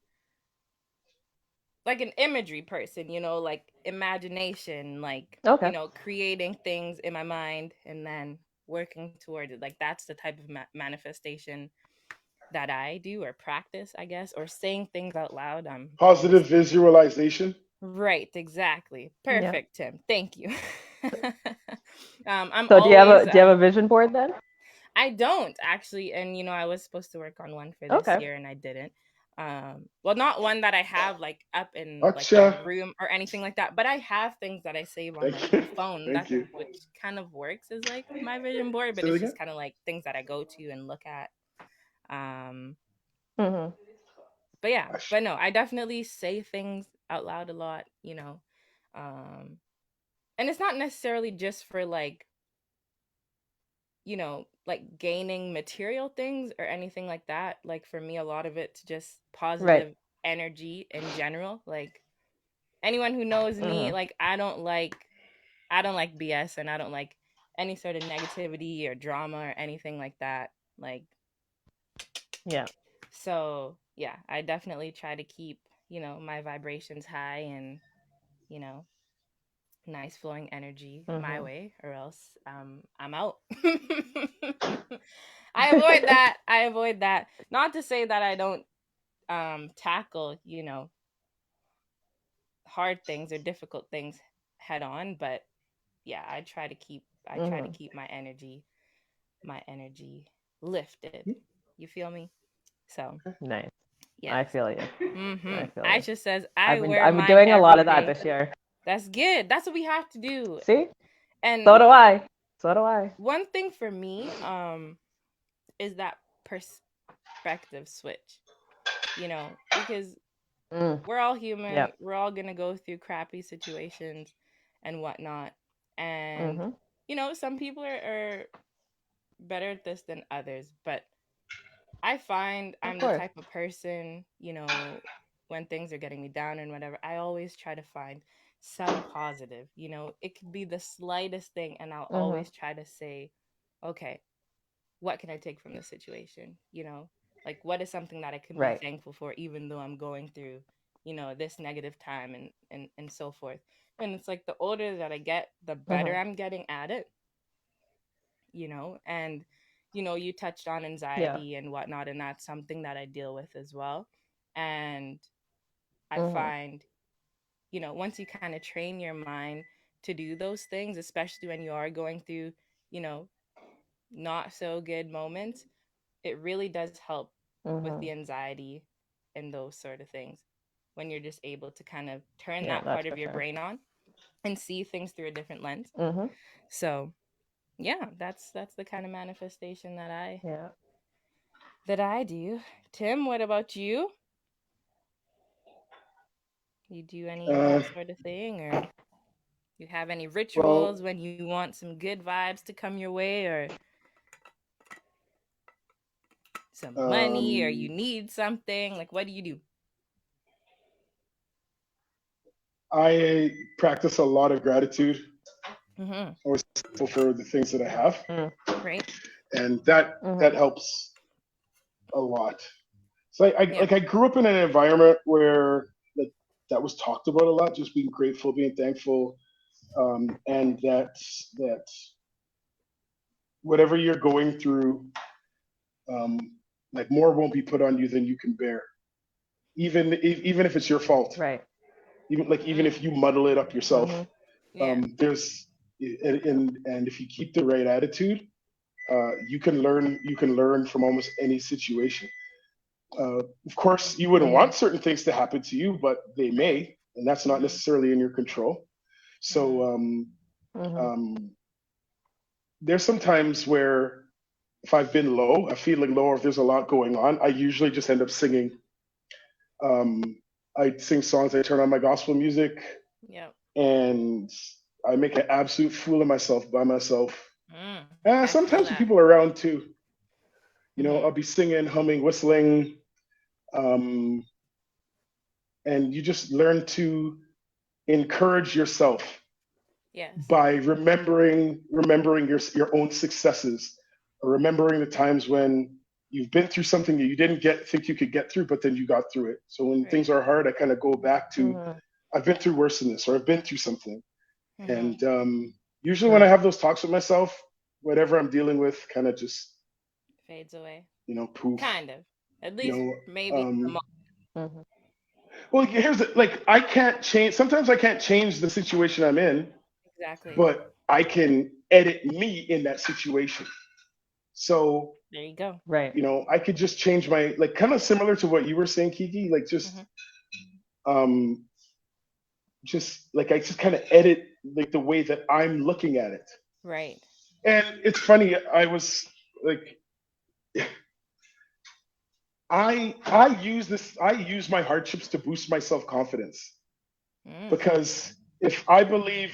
Like an imagery person, like imagination, like, Okay. creating things in my mind and then working towards it. Like that's the type of manifestation that I do or practice, I guess, or saying things out loud. Positive visualization. Right, exactly. Yeah. Perfect, Tim. Thank you. I'm So always do you have a vision board then? I don't actually, and I was supposed to work on one for this year and I didn't. Well, not one that I have like up in like my room or anything like that, but I have things that I save on like my phone. Thank you. Which kind of works as like my vision board, but it's just kind of like things that I go to and look at. But yeah, but no, I definitely say things out loud a lot, and it's not necessarily just for like like gaining material things or anything like that. Like for me, a lot of it's just positive energy in general. Like anyone who knows me, like I don't like BS and I don't like any sort of negativity or drama or anything like that. Like, yeah. So yeah, I definitely try to keep, my vibrations high and, nice flowing energy my way or else I'm out. I avoid that. Not to say that I don't tackle, hard things or difficult things head on, but yeah, I try to keep my energy lifted. You feel me? So Nice. yes. I feel you. I feel Aisha says I've wear been mine doing a lot of day. that this year. That's good. That's what we have to do. See? And so do I. So do I. One thing for me is that perspective switch. Because we're all human. Yep. We're all gonna go through crappy situations and whatnot. And some people are better at this than others, but I find I'm the type of person, you know, when things are getting me down and whatever, I always try to find some positive. You know, it could be the slightest thing, and I'll always try to say, okay, what can I take from this situation? You know, like what is something that I can be thankful for, even though I'm going through, you know, this negative time and so forth. And it's like the older that I get, the better I'm getting at it, you know. And you know, you touched on anxiety and whatnot, and that's something that I deal with as well. And I find, you know, once you kind of train your mind to do those things, especially when you are going through, you know, not so good moments, it really does help with the anxiety and those sort of things, when you're just able to kind of turn that part of your brain on and see things through a different lens. So yeah, that's the kind of manifestation that I do. Tim, what about you? You do any of that sort of thing, or you have any rituals when you want some good vibes to come your way, or some money, or you need something? Like, what do you do? I practice a lot of gratitude. Always thankful for the things that I have, right? And that helps a lot. So I grew up in an environment where that was talked about a lot, just being grateful, being thankful, and that whatever you're going through, like more won't be put on you than you can bear, even if it's your fault. Right. Even if you muddle it up yourself. There's and if you keep the right attitude, you can learn from almost any situation. Of course, you wouldn't want certain things to happen to you, but they may, and that's not necessarily in your control. So there's some times where if I've been low, I'm feeling low, or if there's a lot going on, I usually just end up singing. I sing songs, I turn on my gospel music, and I make an absolute fool of myself by myself. Sometimes with people around too. You know, I'll be singing, humming, whistling, and you just learn to encourage yourself by remembering your own successes, or remembering the times when you've been through something that you didn't think you could get through, but then you got through it. So when things are hard, I kind of go back to, I've been through worse than this, or I've been through something. And usually when I have those talks with myself, whatever I'm dealing with kind of just fades away. You know, poof. Kind of. At least maybe. Well, here's I can't change. Sometimes I can't change the situation I'm in. Exactly. But I can edit me in that situation. So there you go. Right. You know, I could just change my, kind of similar to what you were saying, Kiki. I just kind of edit the way that I'm looking at it. Right. And it's funny. I was I use my hardships to boost my self-confidence, because if I believe,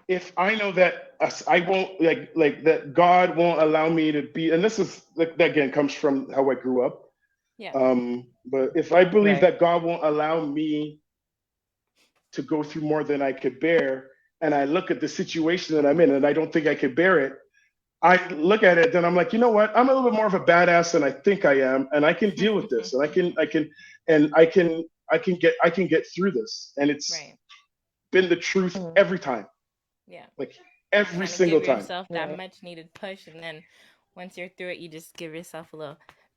if I know that I won't that God won't allow me to be, and this is that again comes from how I grew up. Yeah. But if I believe that God won't allow me to go through more than I could bear, and I look at the situation that I'm in and I don't think I could bear it, I look at it, then I'm like, you know what? I'm a little bit more of a badass than I think I am, and I can deal with this, and I can get through this, and it's been the truth every time. Yeah. Every single time. Give yourself that much needed push, and then once you're through it, you just give yourself a little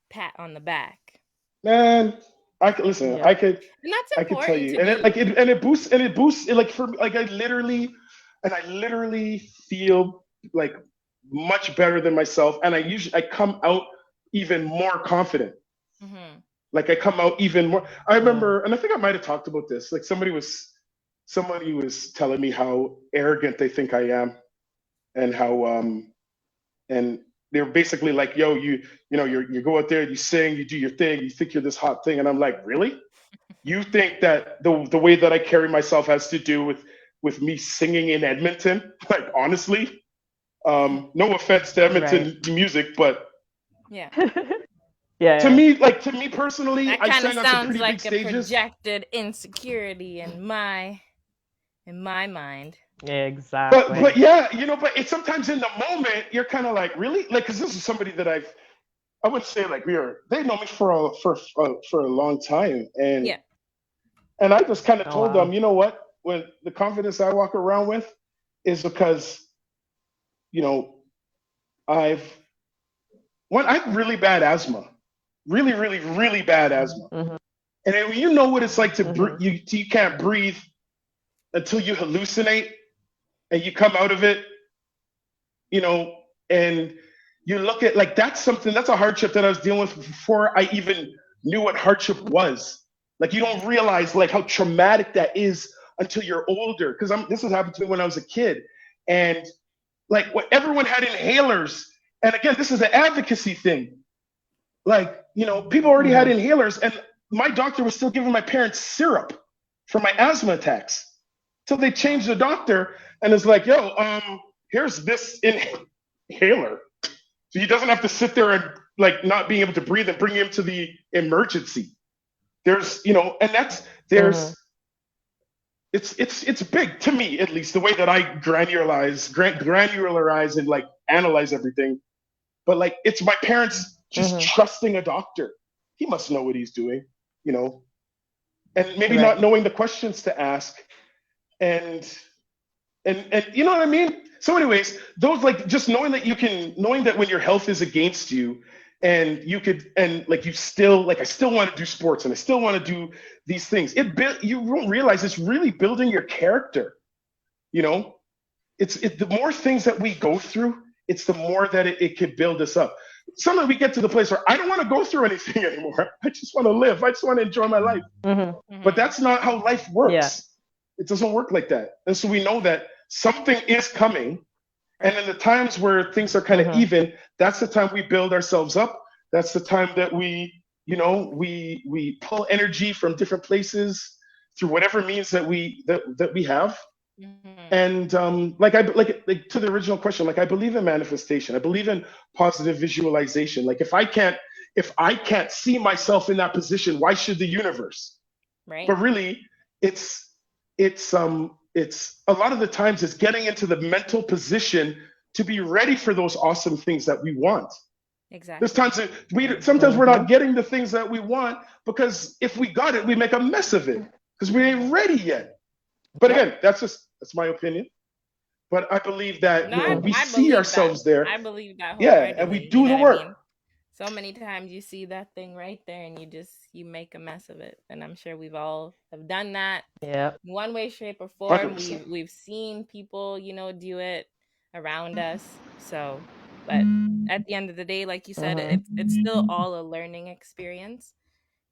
pat on the back. Man, I could listen. I could. And that's I could tell you, and it boosts for me. I literally feel much better than myself, and I come out even more confident. I come out even more. I remember, and I think I might have talked about this. Somebody was telling me how arrogant they think I am, and how and they're basically like, yo, you go out there, you sing, you do your thing, you think you're this hot thing, and I'm like, really? You think that the way that I carry myself has to do with me singing in Edmonton? Honestly, No offense to Edmonton music, but yeah. To me personally, that I kind of sang on some sounds pretty like big a stages. projected insecurity in my mind. Exactly. But yeah, but it's sometimes in the moment you're kind of like, really, like, because this is somebody that I would say like they know me for a long time, and Yeah. I just kind of Oh, told wow. them, you know what, when the confidence I walk around with is because you know I've I have really bad asthma, really, really, really bad asthma, and then when you know what it's like to you can't breathe until you hallucinate and you come out of it, and you look at like that's a hardship that I was dealing with before I even knew what hardship was. Like you don't realize like how traumatic that is until you're older. Because this has happened to me when I was a kid, and like what everyone had inhalers, and again, this is an advocacy thing. Like people already had inhalers, and my doctor was still giving my parents syrup for my asthma attacks. So they changed the doctor, and it's like, yo, here's this inhaler. So he doesn't have to sit there and like not being able to breathe and bring him to the emergency. There's, and it's big to me, at least the way that I granularize and like analyze everything. But like, it's my parents just trusting a doctor. He must know what he's doing, and maybe not knowing the questions to ask. And you know what I mean? So anyways, those like just knowing that when your health is against you and like you still like I still want to do sports and I still want to do these things. You won't realize it's really building your character. The more things that we go through, it's the more that it could build us up. Suddenly we get to the place where I don't want to go through anything anymore. I just want to live. I just want to enjoy my life. But that's not how life works. Yeah. It doesn't work like that. And so we know that something is coming. And in the times where things are kind of even, that's the time we build ourselves up. That's the time that we pull energy from different places through whatever means that we have. And like to the original question, like I believe in manifestation. I believe in positive visualization. Like if I can't see myself in that position, why should the universe? Right. But really, it's a lot of the times it's getting into the mental position to be ready for those awesome things that we want. Exactly. There's times sometimes we're not getting the things that we want because if we got it, we make a mess of it because we ain't ready yet. But again, that's my opinion. But I believe that we see ourselves there. I believe that wholeheartedly. Yeah, and we do the work. I mean? So many times you see that thing right there and you make a mess of it. And I'm sure we've all have done that. Yeah. In one way, shape, or form. We've seen people, do it around us. So, but at the end of the day, like you said, it's still all a learning experience.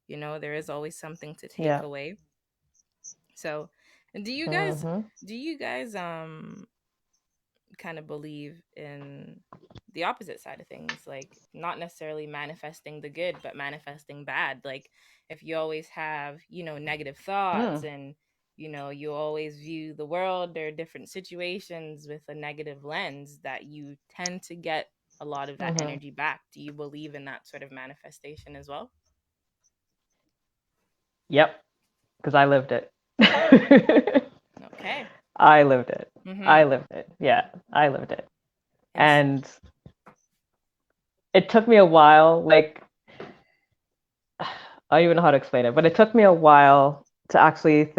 There is always something to take away. So, and do you guys kind of believe in the opposite side of things, like not necessarily manifesting the good but manifesting bad? Like if you always have negative thoughts and you always view the world or different situations with a negative lens, that you tend to get a lot of that energy back. Do you believe in that sort of manifestation as well? Yep, because I lived it. Okay. I lived it. I lived it. Yeah, I lived it. And it took me a while, like, I don't even know how to explain it, but it took me a while to actually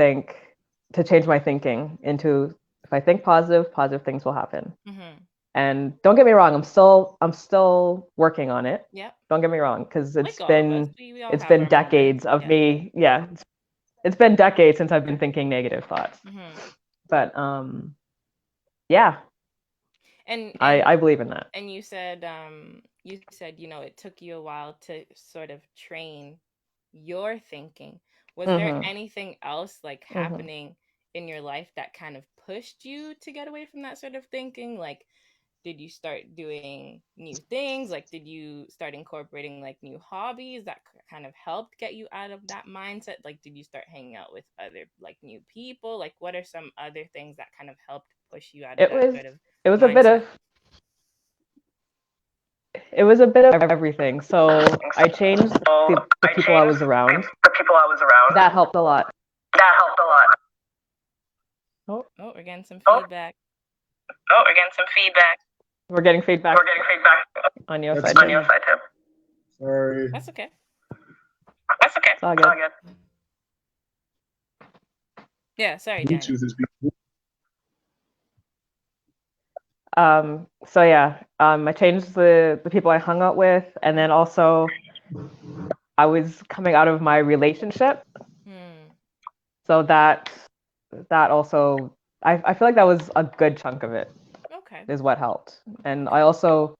to change my thinking into, if I think positive things will happen. And don't get me wrong, I'm still working on it. Yeah. Don't get me wrong, because it's been decades of me. Yeah. It's been decades since I've been thinking negative thoughts. But yeah. And I believe in that. And you said it took you a while to sort of train your thinking. Was there anything else like happening in your life that kind of pushed you to get away from that sort of thinking? Like, did you start doing new things? Like, did you start incorporating like new hobbies that kind of helped get you out of that mindset? Like, did you start hanging out with other like new people? Like, what are some other things that kind of helped push you out of that sort of mindset? It was a bit of it was a bit of everything. So I changed the people I was around. That helped a lot. Oh, we're getting some feedback. We're getting feedback on your side too. Sorry. That's okay. It's all good. Yeah, sorry, Danny. So yeah, I changed the people I hung out with, and then also I was coming out of my relationship. So that also, I feel like that was a good chunk of it. Okay. Is what helped. And I also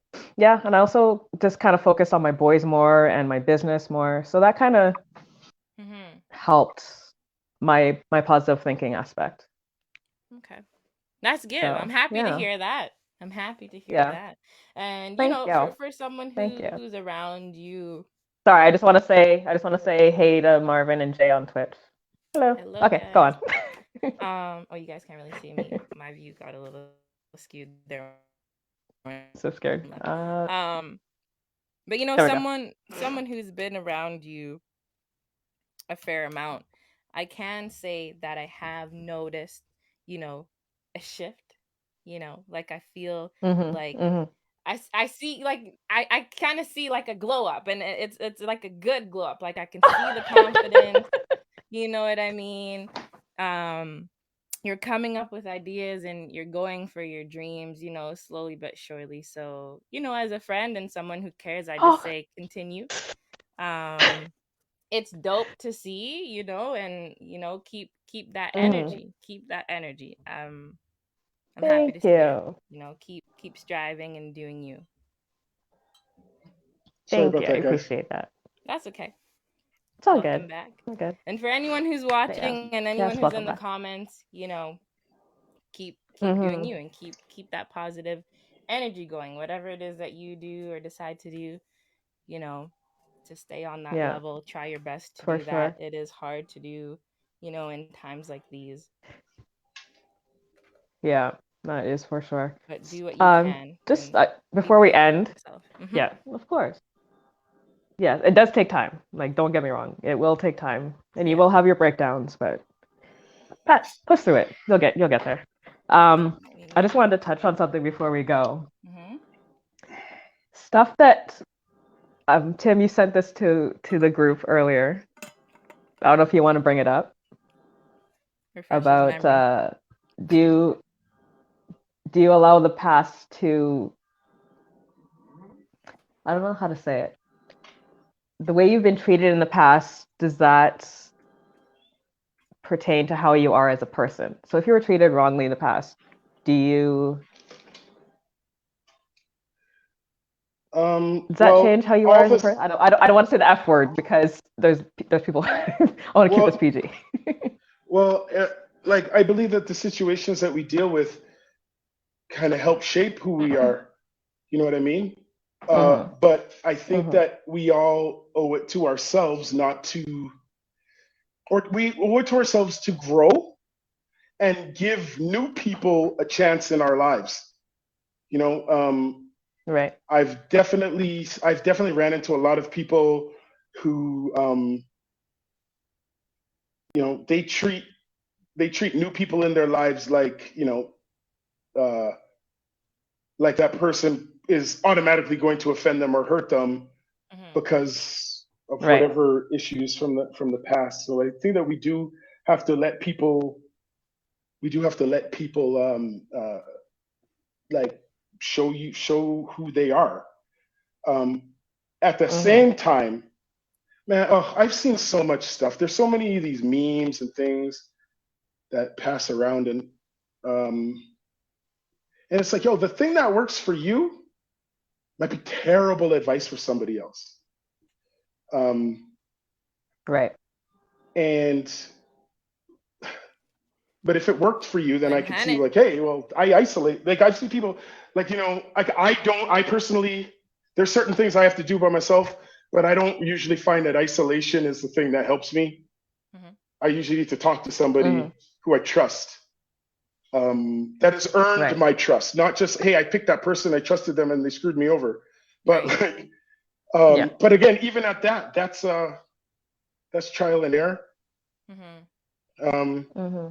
just kind of focused on my boys more and my business more. So that kind of helped my positive thinking aspect. Okay. That's good. So, I'm happy to hear that. I'm happy to hear that. And for someone who's around you. Sorry, I just want to say hey to Marvin and Jay on Twitch. Hello. Okay, guys. go on. Oh, you guys can't really see me. My view got a little skewed there. So scared. But someone who's been around you a fair amount, I can say that I have noticed, a shift. Like I feel like I see, like I kind of see like a glow up, and it's like a good glow up. Like I can see the confidence. You know what I mean? You're coming up with ideas and you're going for your dreams, slowly but surely. So, as a friend and someone who cares, I just say continue. It's dope to see, and keep that energy. Keep that energy. I'm happy to see it. Keep striving and doing you. Thank you. I appreciate that. That's okay. It's all Welcome good. back. Okay. And for anyone who's watching and anyone who's in the comments, keep doing you and keep that positive energy going. Whatever it is that you do or decide to do, to stay on that level. Try your best to do that. It is hard to do, in times like these. Yeah, that is for sure. But do what you can. Just before we end, yeah, of course. Yeah, it does take time. Like, don't get me wrong. It will take time, and you will have your breakdowns, but push through it. You'll get there. I just wanted to touch on something before we go. Stuff that Tim, you sent this to the group earlier. I don't know if you want to bring it up. About do you allow the past to, I don't know how to say it. The way you've been treated in the past, does that pertain to how you are as a person? So if you were treated wrongly in the past, does that change how you are as a person? I don't want to say the F word because there's people. I want to keep this PG. Like I believe that the situations that we deal with kind of help shape who we are. You know what I mean? But I think that we all owe it to ourselves we owe it to ourselves to grow and give new people a chance in our lives. Right. I've definitely ran into a lot of people who, they treat new people in their lives like, like that person is automatically going to offend them or hurt them because of whatever issues from the past. So I think that we do have to let people like show who they are. At the same time, man, I've seen so much stuff. There's so many of these memes and things that pass around, and it's like, the thing that works for you might be terrible advice for somebody else. Right. But if it worked for you, then I could see like, hey, well, I isolate. Like I've seen people like, I personally, there's certain things I have to do by myself, but I don't usually find that isolation is the thing that helps me. I usually need to talk to somebody who I trust. That has earned my trust, not just, hey, I picked that person, I trusted them and they screwed me over. But Right. like, Yeah. but again, even at that, that's trial and error. Mm-hmm. Um, Mm-hmm.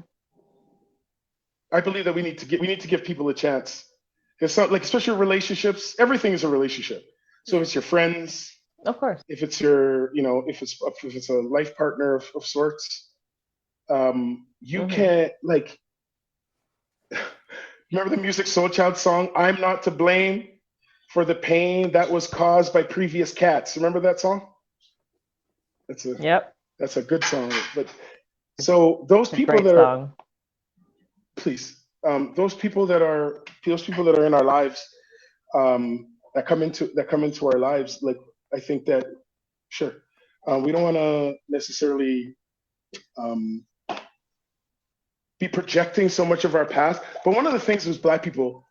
I believe that we need to give people a chance. It's not like, especially relationships. Everything is a relationship. So if Yeah. it's your friends, Of course. if it's your, if it's a life partner of sorts, you Mm-hmm. can't like. Remember the Music Soul Child song, "I'm not to blame for the pain that was caused by previous cats." Remember that song? That's a Yep. that's a good song. But so those A people great that are, song. please, those people that are in our lives, that come into our lives, like, I think that, sure, we don't want to necessarily um, be projecting so much of our past. But one of the things with Black people,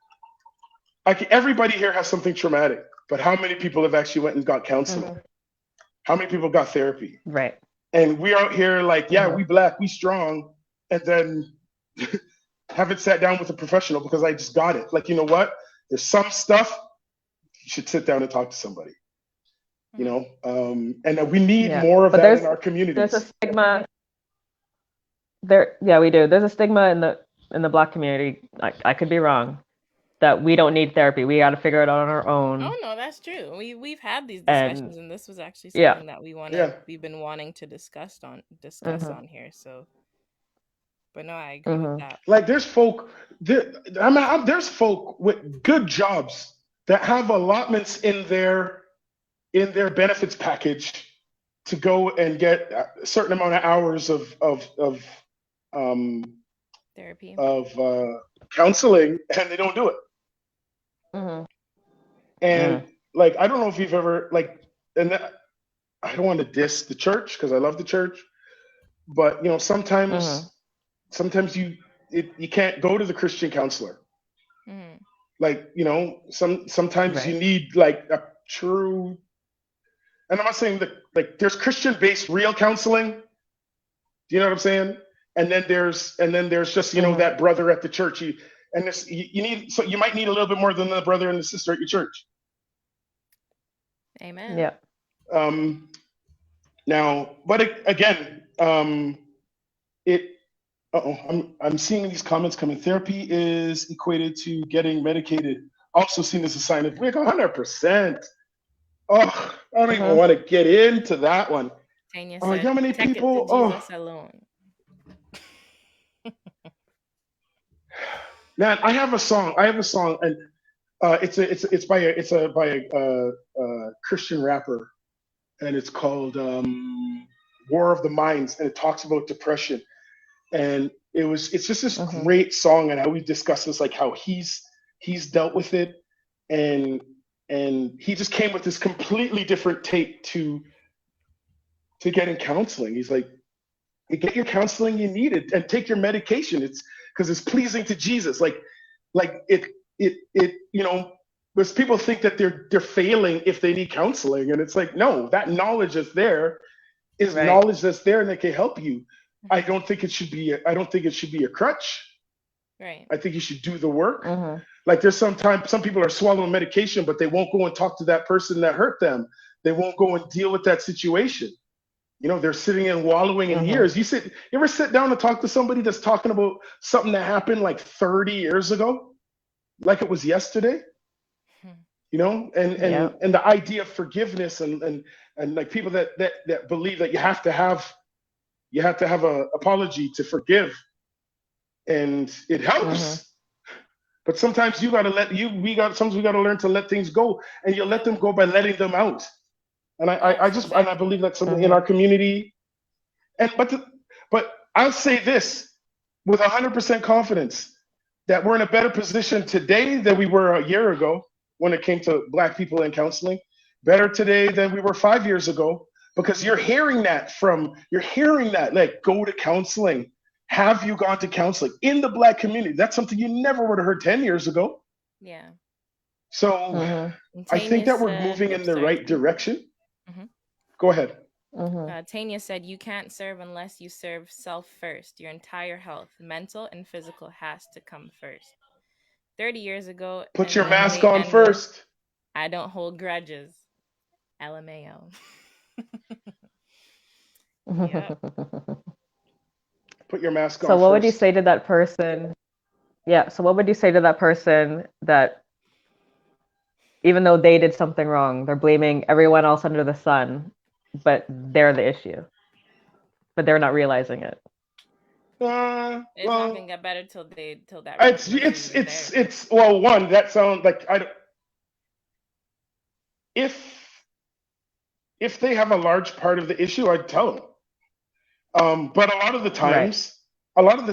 like, everybody here has something traumatic, but how many people have actually went and got counseling? Mm-hmm. How many people got therapy? Right. And we out here like, yeah, Mm-hmm. we Black, we strong, and then haven't sat down with a professional because I just got it. Like, you know what? There's some stuff you should sit down and talk to somebody. Mm-hmm. And we need Yeah. more of But that in our there's a communities. stigma there. Yeah, we do. There's a stigma in the Black community. I could be wrong. That we don't need therapy. We got to figure it out on our own. Oh no, that's true. We've had these And discussions, and this was actually yeah. something that Yeah. we've been wanting to discuss Mm-hmm. on here. So, but no, I agree with Mm-hmm. that. Like, there's folk there, there's folk with good jobs that have allotments in their benefits package to go and get a certain amount of hours um, Therapy. of counseling, and they don't do it. Mm-hmm. And Mm-hmm. like, I don't know if you've ever like, and I don't want to diss the church because I love the church, but Mm-hmm. sometimes you can't go to the Christian counselor. Mm-hmm. Like, sometimes you Right. need like a true, and I'm not saying that, like, there's Christian based real counseling. Do you know what I'm saying? And then there's just, Mm-hmm. that brother at the church. You need, so you might need a little bit more than the brother and the sister at your church. Amen. Yeah. Um, Now, but again, it. Uh-oh, I'm seeing these comments coming. Therapy is equated to getting medicated. Also seen as a sign of weak. 100%. Oh, I don't even Mm-hmm. want to get into that one. Tanya Oh, said, how many "Take it to people? Oh, Jesus alone." man, I have a song. And it's by a Christian rapper, and it's called "War of the Minds," and it talks about depression. And it's just this Mm-hmm. great song, and how we discuss this, like how he's dealt with it, and he just came with this completely different take to getting counseling. He's like, you get your counseling you need it, and take your medication. It's because it's pleasing to Jesus. Like it because people think that they're failing if they need counseling, and it's like, no, that knowledge is Right. knowledge that's there and that can help you. I Mm-hmm. don't think it should be. I don't think it should be a crutch. Right. I think you should do the work. Mm-hmm. Like, there's sometimes some people are swallowing medication, but they won't go and talk to that person that hurt them. They won't go and deal with that situation. They're sitting and wallowing in Mm-hmm. years. You ever sit down and talk to somebody that's talking about something that happened like 30 years ago, like it was yesterday? Yeah. And the idea of forgiveness, and like, people that believe that you have to have a apology to forgive, and it Mm-hmm. helps. But sometimes you gotta let you we got sometimes we gotta learn to let things go, and you let them go by letting them out. And Yes, I exactly. believe that's something in Mm-hmm. our community. And but I'll say this with 100% confidence, that we're in a better position today than we were a year ago when it came to Black people in counseling. Better today than we were 5 years ago, because you're hearing that, like, go to counseling. Have you gone to counseling in the Black community? That's something you never would have heard 10 years ago. Yeah. So Mm-hmm. And I think Tanya that we're said, moving in "Oops, the sorry." right direction. Mm-hmm. Go ahead. Mm-hmm. Tanya said, "You can't serve unless you serve self first. Your entire health, mental and physical, has to come first. 30 years ago, Put and your then mask they on end with, first. I don't hold grudges. LMAO. Yep. Put your mask on. So what would you first. say to that person? Yeah. So what would you say to that person that even though they did something wrong, they're blaming everyone else under the sun, but they're the issue, but they're not realizing it? It's not gonna get better till that it's well, one that sounds like if they have a large part of the issue, I'd tell them. But a lot of the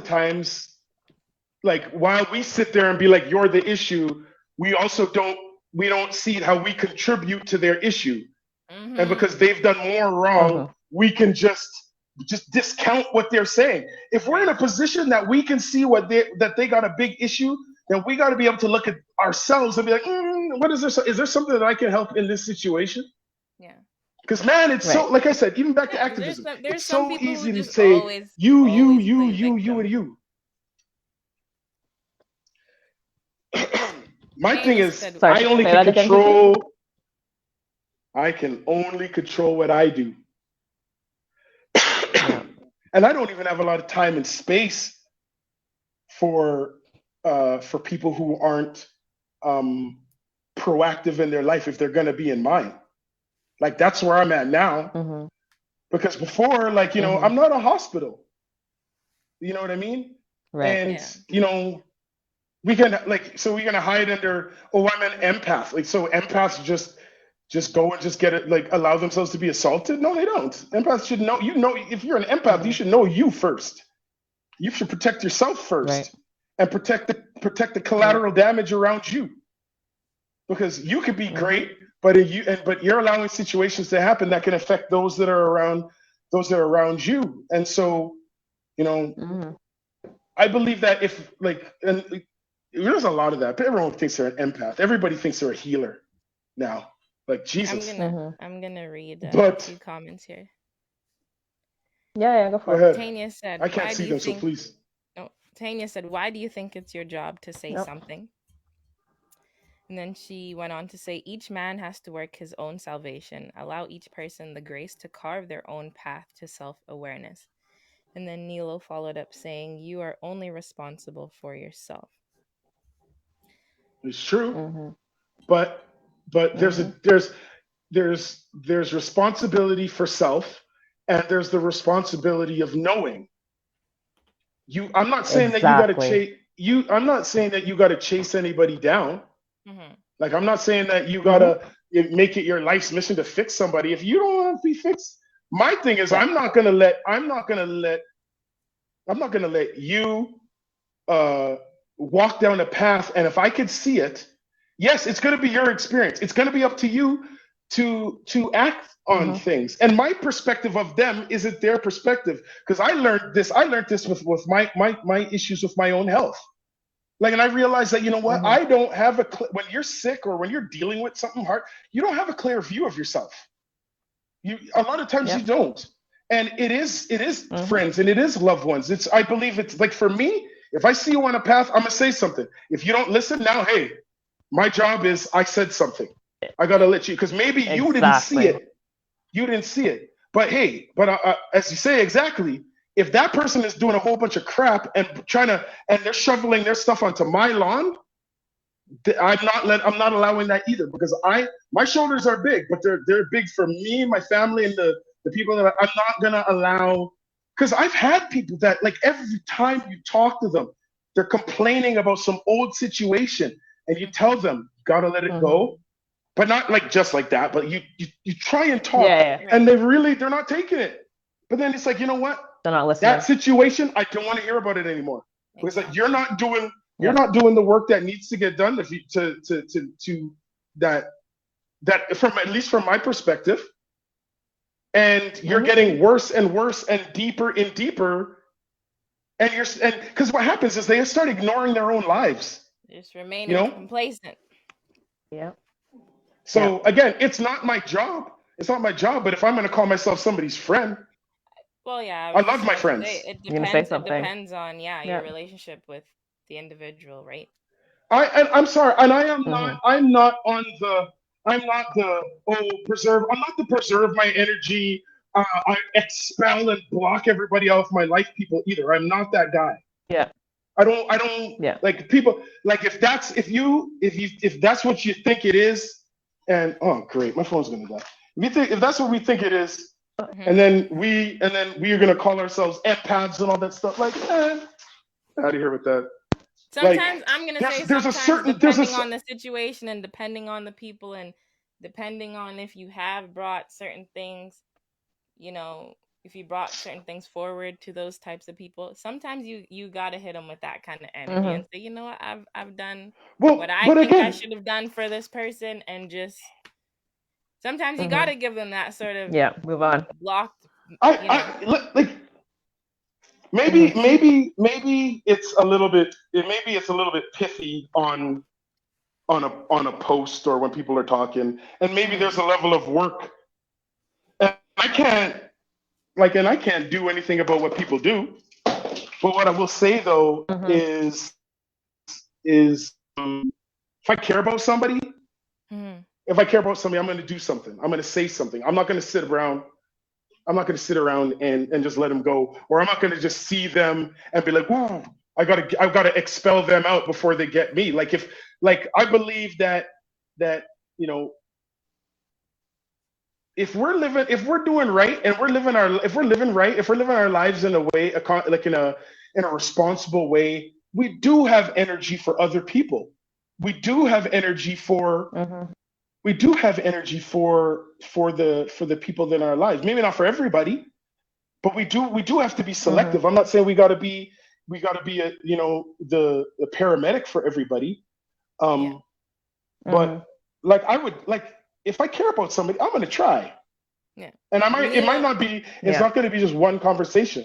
times, like while we sit there and be like, "You're the issue," we also don't see how we contribute to their issue, and because they've done more wrong, we can just discount what they're saying. If we're in a position that we can see that they got a big issue, then we got to be able to look at ourselves and be like, what is there? Is there something that I can help in this situation? Yeah. Because man, it's so, like I said, even back to activism, it's so easy to say you, and you. My thing is, I can only control what I do. And I don't even have a lot of time and space for people who aren't proactive in their life if they're going to be in mine. Like that's where I'm at now. Because before, like, I'm not a hospital. You know what I mean? Right. And we can we're gonna hide under, I'm an empath. Like, so empaths just go and just get it, like allow themselves to be assaulted? No, they don't. Empaths should know. If you're an empath, you should know you first. You should protect yourself first, and protect the collateral damage around you. Because you could be great, but you're allowing situations to happen that can affect those that are around you. And so, I believe that there's a lot of that, but everyone thinks they're an empath. Everybody thinks they're a healer now. Like Jesus. I'm gonna read a few comments here. Yeah, go for it. Tanya said, I can't see them, so please. No, Tanya said, why do you think it's your job to say something? And then she went on to say, each man has to work his own salvation. Allow each person the grace to carve their own path to self-awareness. And then Nilo followed up saying, you are only responsible for yourself. It's true. But there's responsibility for self, and there's the responsibility of knowing. I'm not saying that I'm not saying that you gotta chase anybody down. Like, I'm not saying that you gotta make it your life's mission to fix somebody. If you don't want to be fixed, my thing is I'm not gonna let you walk down a path, and if I could see it, yes, it's gonna be your experience. It's gonna be up to you to act on things. And my perspective of them isn't their perspective, because I learned this with my issues with my own health. Like, and I realized that, I don't have when you're sick or when you're dealing with something hard, you don't have a clear view of yourself. A lot of times you don't. And it is friends, and it is loved ones. I believe it's like, for me, if I see you on a path, I'm gonna say something. If you don't listen now, hey, my job is, I said something. I gotta let you, because maybe you didn't see it. You didn't see it. But hey, as you say, exactly, if that person is doing a whole bunch of crap and they're shoveling their stuff onto my lawn, I'm not allowing that either, because my shoulders are big, but they're big for me, my family, and the people that I'm not gonna allow. Because I've had people that, like, every time you talk to them, they're complaining about some old situation, and you tell them, gotta let it go. But not like just like that, but you try and talk, and they're not taking it. But then it's like, you know what? They're not listening. That situation, I don't want to hear about it anymore. Because like, you're not doing the work that needs to get done to that from, at least from my perspective. And you're getting worse and worse and deeper and deeper. And because what happens is they start ignoring their own lives. Just remaining complacent. Yeah. So again, it's not my job. It's not my job. But if I'm going to call myself somebody's friend, well, yeah, I love my friends. It depends on your relationship with the individual, right? I'm sorry, and I'm not on I'm not the preserve. I'm not the preserve my energy. I expel and block everybody out of my life people either. I'm not that guy. Yeah. I don't Yeah. like people like if that's what you think it is, and oh great, my phone's gonna die. If that's what we think it is, and then we are gonna call ourselves empaths and all that stuff, like out of here with that. Sometimes Like, I'm gonna say there's a sometimes certain depending on the situation and depending on the people and depending on if you have brought certain things, if you brought certain things forward to those types of people, sometimes you gotta hit them with that kind of energy and say, you know what, I've done what I but think I again, should have done for this person, and just sometimes you gotta give them that sort of move on. blocked, I like maybe it's a little bit pithy on a post or when people are talking, and maybe there's a level of work, and I can't do anything about what people do, but what I will say though is if I care about somebody, I'm going to do something. I'm going to say something. I'm not going to sit around and just let them go, or I'm not going to just see them and be like, "Ooh, I've got to expel them out before they get me." Like I believe that you know if we're doing right and if we're living our lives in a way, like in a responsible way, we do have energy for other people. We do have energy for the people in our lives. Maybe not for everybody, but we do have to be selective. I'm not saying we got to be a the paramedic for everybody. But like I would like if I care about somebody, I'm gonna try. Yeah. And it might not be. It's not going to be just one conversation.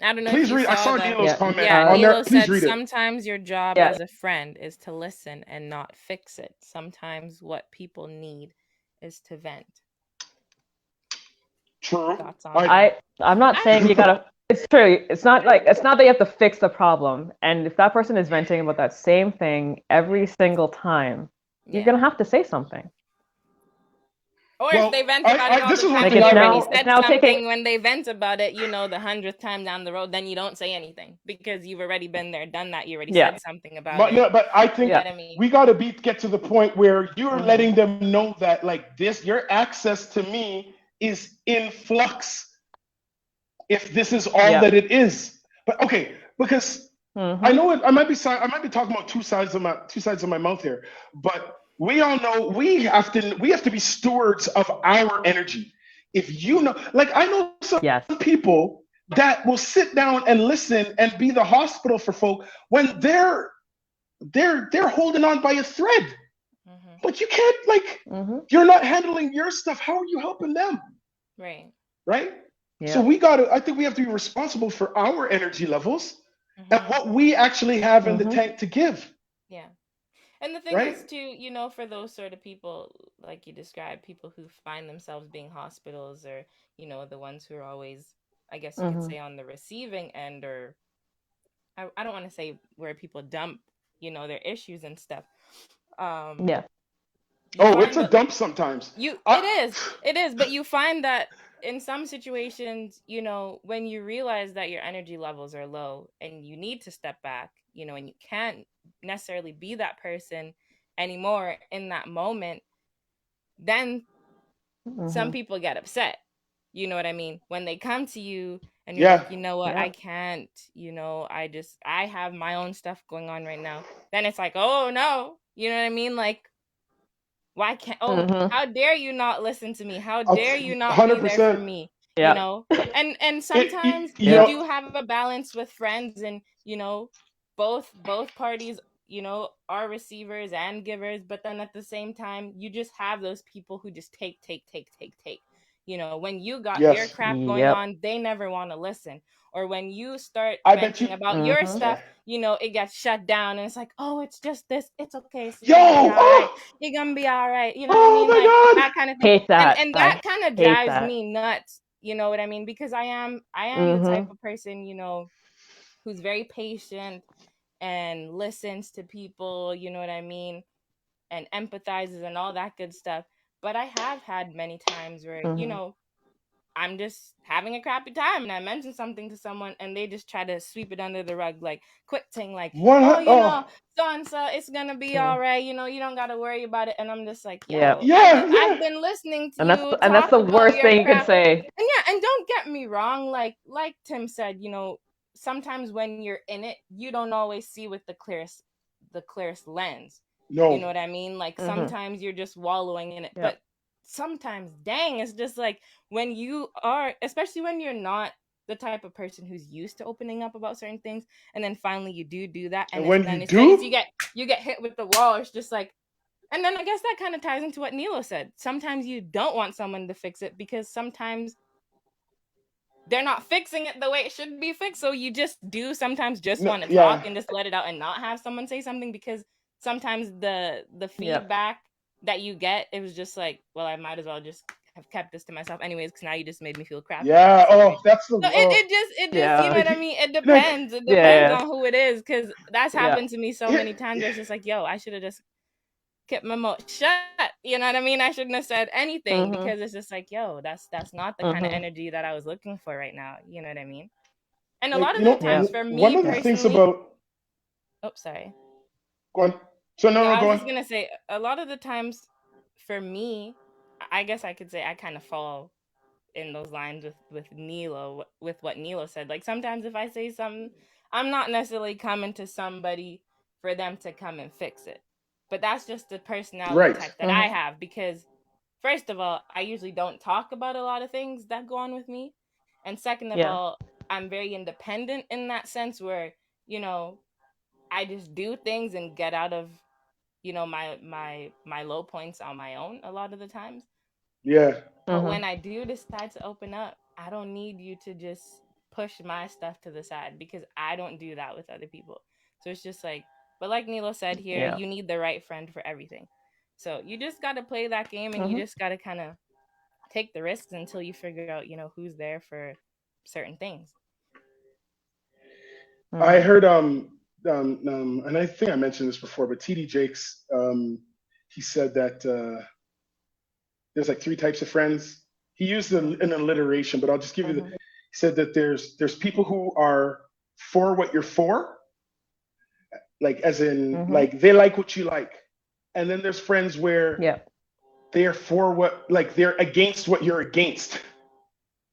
I don't know. Please if you read. saw I saw the, Nilo's comment yeah, on Nilo there. Please said read it. sometimes your job as a friend is to listen and not fix it. Sometimes what people need is to vent. True. Thoughts on that? I'm not saying you gotta. It's true. It's not that you have to fix the problem. And if that person is venting about that same thing every single time, you're gonna have to say something. Or if they vent about it all the time, you already said something when they vent about it, the 100th time down the road, then you don't say anything because you've already been there, done that. You already said something about it. No, but I think we got to get to the point where you're letting them know that like this, your access to me is in flux. If this is all that it is, but okay, because I know I might be talking about two sides of my mouth here, but we all know we have to be stewards of our energy. If like I know some people that will sit down and listen and be the hospital for folk when they're holding on by a thread. But you can't you're not handling your stuff. How are you helping them? Right? Yeah. So I think we have to be responsible for our energy levels and what we actually have in the tank to give. Yeah. And the thing is too, for those sort of people, like you described, people who find themselves being hospitals or, the ones who are always, I guess you could say, on the receiving end, or I don't want to say where people dump, their issues and stuff. It's a dump sometimes. It is, but you find that in some situations, when you realize that your energy levels are low and you need to step back, and you can't necessarily be that person anymore in that moment, then some people get upset. You know what I mean? When they come to you and you're like, you know what, I can't, I have my own stuff going on right now. Then it's like, oh no, you know what I mean? Like, why can't, how dare you not listen to me? How dare you not 100%. Be there for me? And sometimes you do have a balance with friends, and both parties are receivers and givers, but then at the same time you just have those people who just take. When you got your crap going on, they never want to listen. Or when you start venting about your stuff, it gets shut down, and it's like, oh, it's just this, it's okay, it's you're gonna be all right, you know what I mean? Like that kind of thing. Hate that. And that kind of drives me nuts, you know what I mean? Because I am the type of person, who's very patient and listens to people, you know what I mean? and empathizes and all that good stuff. But I have had many times where, you know, I'm just having a crappy time and I mention something to someone and they just try to sweep it under the rug, like quick thing, like, oh, you know, so and so, it's gonna be all right, you know, you don't gotta worry about it. And I'm just like, yo, I've been listening to you and that's the worst thing you can say. And yeah, and don't get me wrong, like Tim said, you know, sometimes when you're in it, you don't always see with the clearest lens. No. You know what I mean? Like sometimes you're just wallowing in it, but sometimes, dang, it's just like when you are, especially when you're not the type of person who's used to opening up about certain things, and then finally you do that, and when then you do, you get hit with the wall. It's just like, and then I guess that kind of ties into what Nilo said. Sometimes you don't want someone to fix it because sometimes they're not fixing it the way it should be fixed. So you just want to talk and just let it out and not have someone say something, because sometimes the feedback that you get, it was just like, well, I might as well just have kept this to myself anyways, because now you just made me feel crappy. Yeah. Oh, that's the. So it just you know what I mean? It depends. It depends on who it is, because that's happened to me so many times. Where it's just like, yo, I should have just kept my mouth shut. You know what I mean? I shouldn't have said anything, because it's just like, yo, that's not the kind of energy that I was looking for right now. You know what I mean? And a lot of the times for me, one of the things about. Oh, sorry. Go on. So no, I go was on. just gonna say, a lot of the times for me, I guess I could say I kind of fall in those lines with Nilo, with what Nilo said. Like sometimes if I say something, I'm not necessarily coming to somebody for them to come and fix it. But that's just the personality type that I have, because first of all, I usually don't talk about a lot of things that go on with me. And second of all, I'm very independent in that sense where, you know, I just do things and get out of, you know, my low points on my own a lot of the times. Yeah. But when I do decide to open up, I don't need you to just push my stuff to the side, because I don't do that with other people. So it's just like, but like Nilo said here, you need the right friend for everything. So you just got to play that game, and you just got to kind of take the risks until you figure out, you know, who's there for certain things. I heard and I think I mentioned this before, but TD Jakes, he said that there's like 3 types of friends. He used an alliteration, but I'll just give you he said that there's people who are for what you're for, like as in like they like what you like, and then there's friends where they're for what, like they're against what you're against,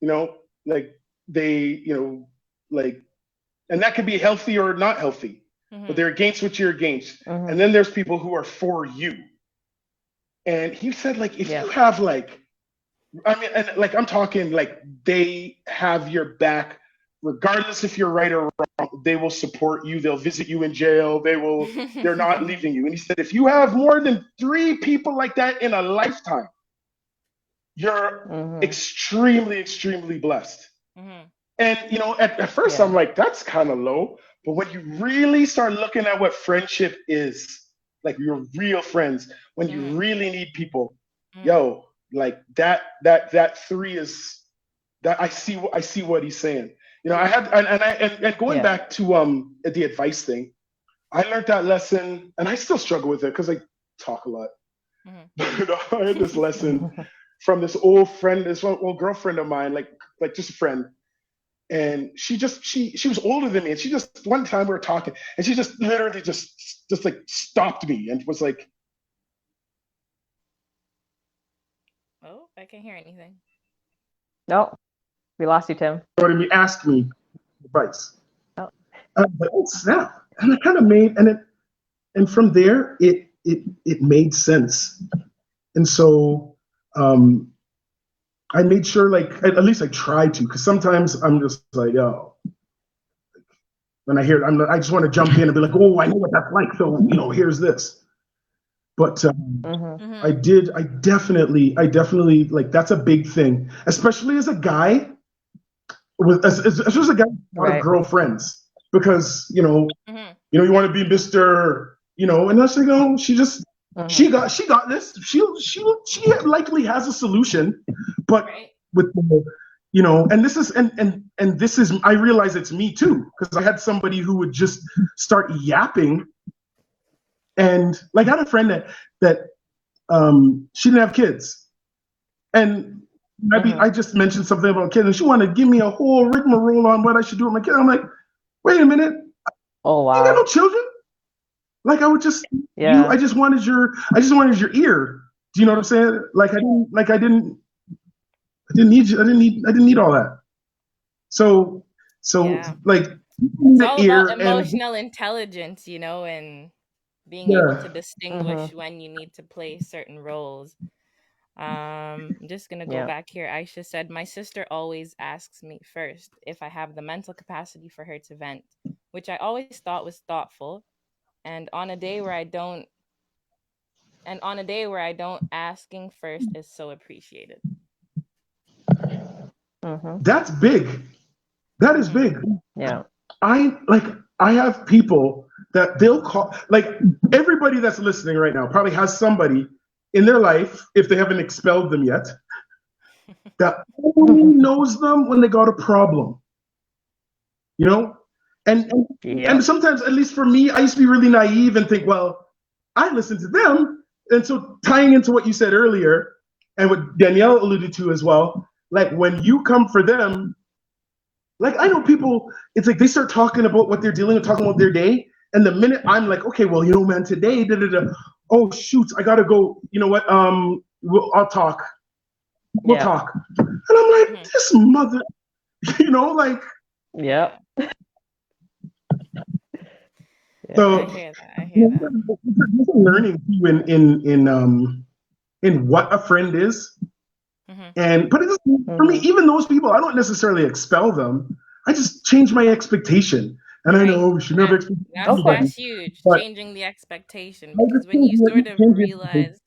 you know, like they, you know, like, and that could be healthy or not healthy, but they're against what you're against. And then there's people who are for you. And he said, like, if you have like, I mean, and like, I'm talking like they have your back, regardless if you're right or wrong, they will support you. They'll visit you in jail. They're not leaving you. And he said, if you have more than 3 people like that in a lifetime, you're extremely, extremely blessed. And, you know, at first I'm like, that's kind of low. But when you really start looking at what friendship is, like your real friends, when you really need people, yo, like that 3 is that I see what he's saying. You know, I had and going back to the advice thing, I learned that lesson, and I still struggle with it because I talk a lot. But I had this lesson from this old old girlfriend of mine, like just a friend. And she was older than me, and she just, one time we were talking, and she just literally just like stopped me and was like, oh, I can't hear anything. No, we lost you, Tim. You asked me advice. But it snapped, and I kind of made, and from there it made sense. And so I made sure, like, at least I tried to, because sometimes I'm just like, oh, when I hear it, I just want to jump in and be like, oh, I know what that's like, so, you know, here's this. But I definitely, like, that's a big thing, especially as a guy, especially as a guy with a lot of girlfriends, because, you know, you want to be Mr., you know, and that's like, oh, she got this. She likely has a solution, but with the, you know, and this is and this is, I realize it's me too, because I had somebody who would just start yapping, And like I had a friend that she didn't have kids, and I just mentioned something about kids, and she wanted to give me a whole rigmarole on what I should do with my kids. I'm like, wait a minute, Oh wow, you got no children? Like I would just, I just wanted your ear. Do you know what I'm saying? Like I didn't need you. I didn't need all that. So like it's all about emotional intelligence, you know, and being able to distinguish when you need to play certain roles. I'm just gonna go back here. Aisha said, my sister always asks me first if I have the mental capacity for her to vent, which I always thought was thoughtful. And on a day where I don't, asking first is so appreciated. That's big. That is big. Yeah. I have people that they'll call, like everybody that's listening right now probably has somebody in their life, if they haven't expelled them yet, that only knows them when they got a problem. You know? And sometimes, at least for me, I used to be really naive and think, well, I listen to them. And so tying into what you said earlier, and what Danielle alluded to as well, like when you come for them, like I know people, it's like they start talking about what they're dealing with, talking about their day. And the minute I'm like, okay, well, you know, man, today, oh shoot, I gotta go. You know what? I'll talk. We'll talk. And I'm like, this mother, you know, like. Yeah. So I hear that. There's a learning in what a friend is. And but it doesn't, for me, even those people, I don't necessarily expel them. I just change my expectation. And I know we should never expect anybody. That's huge, changing the expectation. Because when you sort of realize,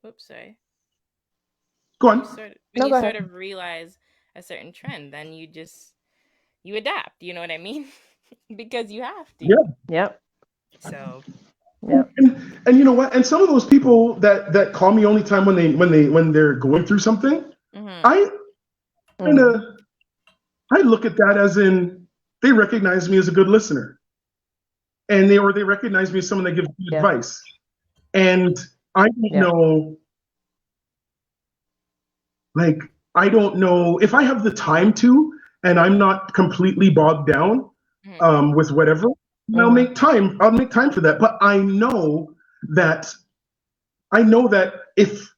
oops, sorry. Go on. When you sort of realize a certain trend, then you adapt. You know what I mean? Because you have to. Yeah. So. Yeah. And you know what? And some of those people that call me only time when they're going through something, I look at that as in they recognize me as a good listener, and they recognize me as someone that gives good advice. And I don't know, like I don't know if I have the time to, and I'm not completely bogged down with whatever. I'll make time for that. But I know that if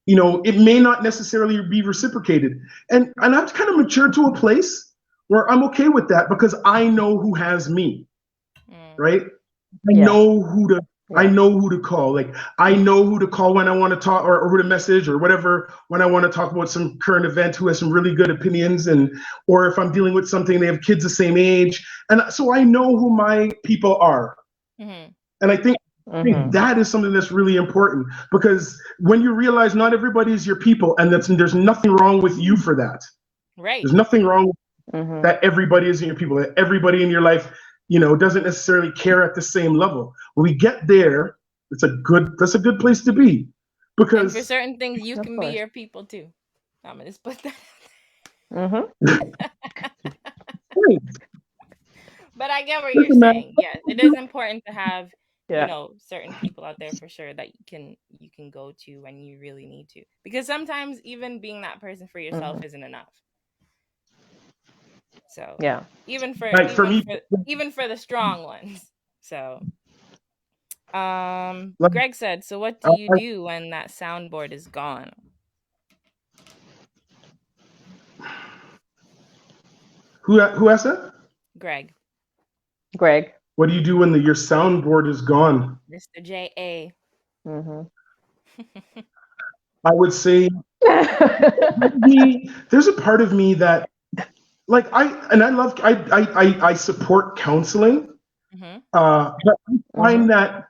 you know, it may not necessarily be reciprocated. And I've kind of matured to a place where I'm okay with that because I know who has me. Right? I know who to call. Like I know who to call when I want to talk or who to message or whatever when I want to talk about some current event, who has some really good opinions, or if I'm dealing with something, they have kids the same age. And so I know who my people are. And I think that is something that's really important, because when you realize not everybody is your people, and there's nothing wrong with you for that. Right. There's nothing wrong with that everybody isn't your people, that everybody in your life, you know, doesn't necessarily care at the same level. When we get there, that's a good place to be. Because and for certain things, you can be your people too. I'm gonna just put that. But I get what you're saying. Yes, it is important to have you know, certain people out there for sure that you can go to when you really need to, because sometimes even being that person for yourself isn't enough. So even for the strong ones. So Greg said, so what do you do when that soundboard is gone? Who asked that? Greg. What do you do when your soundboard is gone? Mr. J.A. I would say there's a part of me that, like, I support counseling. But I find that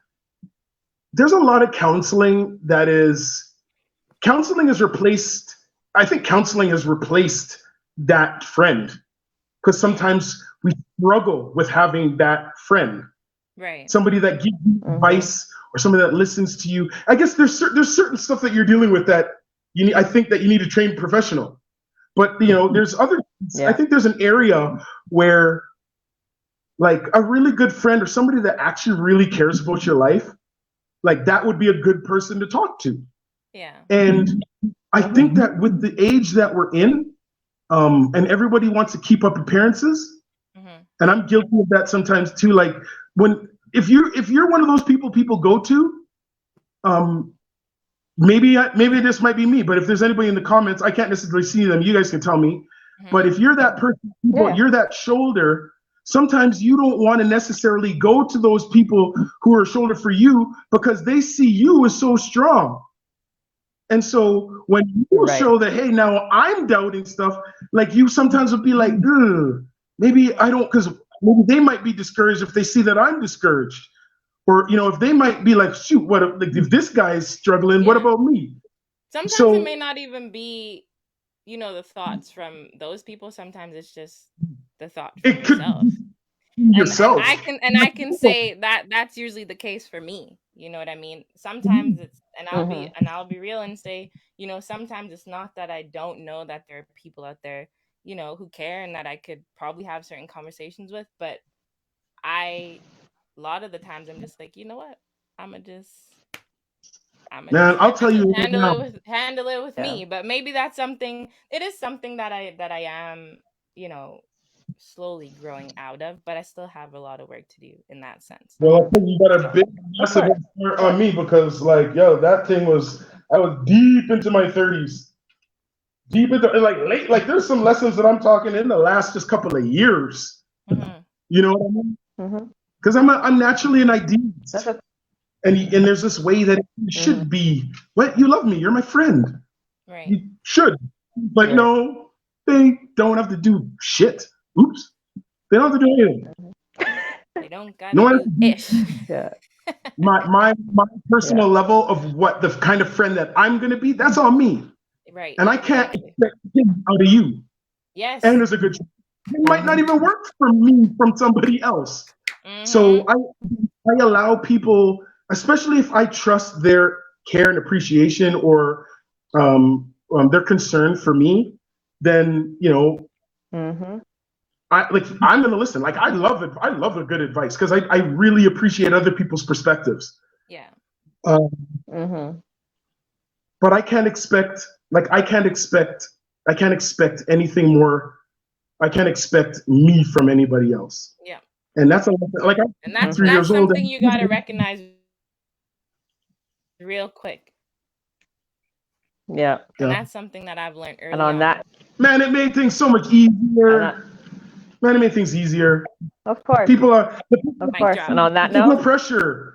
there's a lot of counseling has replaced. I think counseling has replaced that friend, because sometimes we struggle with having that friend, right? Somebody that gives you advice, or somebody that listens to you. I guess there's certain stuff that you're dealing with that I think that you need a trained professional. But you know, there's other. I think there's an area where like a really good friend or somebody that actually really cares about your life, like that would be a good person to talk to. Yeah. And I think that with the age that we're in, and everybody wants to keep up appearances, and I'm guilty of that sometimes too. Like if you're one of those people go to, maybe this might be me, but if there's anybody in the comments, I can't necessarily see them. You guys can tell me. But if you're that person, you're that shoulder. Sometimes you don't want to necessarily go to those people who are a shoulder for you because they see you as so strong. And so when you show that, hey, now I'm doubting stuff, like you sometimes would be like, maybe I don't, because maybe they might be discouraged if they see that I'm discouraged. Or, if they might be like, shoot, if this guy is struggling, what about me? Sometimes it may not even be, the thoughts from those people. Sometimes it's just the thought from yourself. And I can say that that's usually the case for me. You know what I mean? Sometimes it's, and I'll be real and say, sometimes it's not that I don't know that there are people out there, who care and that I could probably have certain conversations with, but a lot of the times I'm just like, you know what? I'll tell you, handle it with me. But maybe that's something. It is something that I am, slowly growing out of. But I still have a lot of work to do in that sense. Well, I think you got a big massive start on me because, that thing was. I was deep into my 30s, deep into late. Like there's some lessons that I'm talking in the last just couple of years. You know what I mean? Because I'm naturally an idealist. And there's this way that it should be. What? You love me. You're my friend. Right. You should. But no, they don't have to do shit. Oops. They don't have to do anything. They don't got to do ish. Yeah. My personal level of what the kind of friend that I'm going to be, that's on me. Right. And I can't expect things out of you. Yes. And there's a good chance it might not even work for me from somebody else. So I allow people, especially if I trust their care and appreciation or their concern for me, then I'm going to listen. Like I love it. I love the good advice because I really appreciate other people's perspectives. Yeah. But I can't expect anything more. I can't expect me from anybody else. Yeah. And that's that's 3 years old. Something you got to recognize real quick. Yeah. And that's something that I've learned early. And on that, man, it made things so much easier. Man, it made things easier. Of course. People are. Of course. And on that note, note, no pressure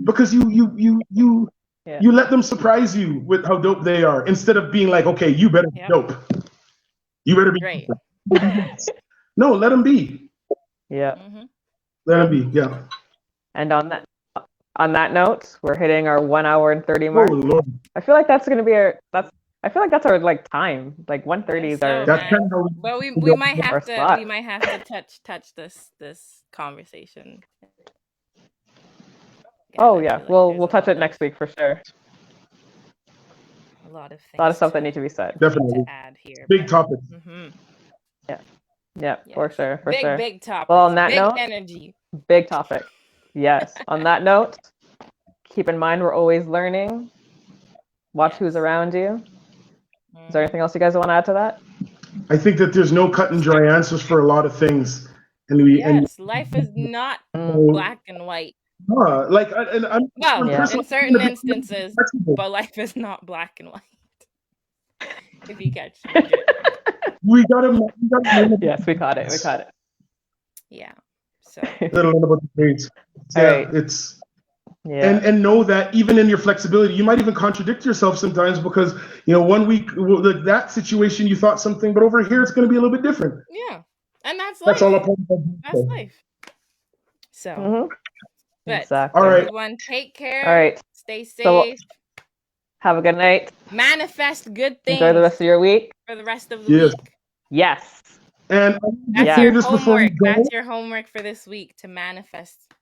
because you let them surprise you with how dope they are instead of being like, okay, you better be dope. You better be great. No, let them be. Yeah. Let them be. Yeah. And on that note, we're hitting our 1 hour and 30 mark. Oh, Lord. I feel like that's gonna be I feel like that's our time. Like 1:30 is our. That's kind of how well, we might have to touch this conversation. Oh yeah, we'll touch it next week for sure. A lot of things. A lot of stuff that need to be said. Definitely. To add here. Big topic. Yeah, for sure. Big topic. Well, on that note, energy. Big topic. Yes. On that note, keep in mind we're always learning. Watch who's around you. Is there anything else you guys want to add to that? I think that there's no cut and dry answers for a lot of things, and life is not black and white. I'm in certain instances, but life is not black and white. If you catch me. We got him. Yes, we caught it. Yeah. So. Little about the grades. Right. It's. Yeah. And know that even in your flexibility, you might even contradict yourself sometimes because 1 week that situation you thought something, but over here it's going to be a little bit different. Yeah, and that's life. That's all about. That's life. So, but exactly. All right, everyone, take care. All right, stay safe. So, have a good night. Manifest good things. Enjoy the rest of your week. For the rest of the week. Yes. And that's your homework. That's your homework for this week to manifest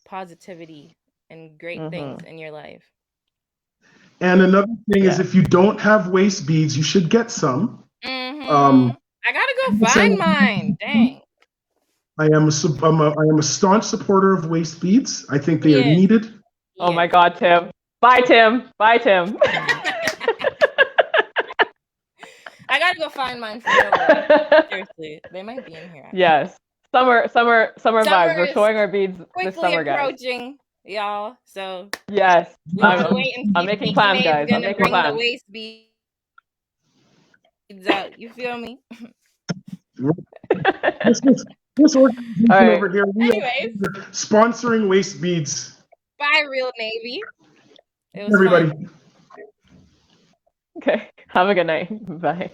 positivity and great things in your life. And another thing is, if you don't have waist beads, you should get some. I gotta go find mine. Dang. I am a staunch supporter of waist beads. I think they are needed. Oh my God, Tim. Bye, Tim. Bye, Tim. I gotta go find mine for real. Seriously, they might be in here. Actually. Yes. Summer vibes. We're showing our beads this summer, guys. Approaching, y'all. So yes, I'm making plans, guys. I'm making plans. The waist beads out. You feel me? This organization over here, anyways, sponsoring waist beads. Bye, Real Navy. It was everybody. fun. Okay. Have a good night. Bye.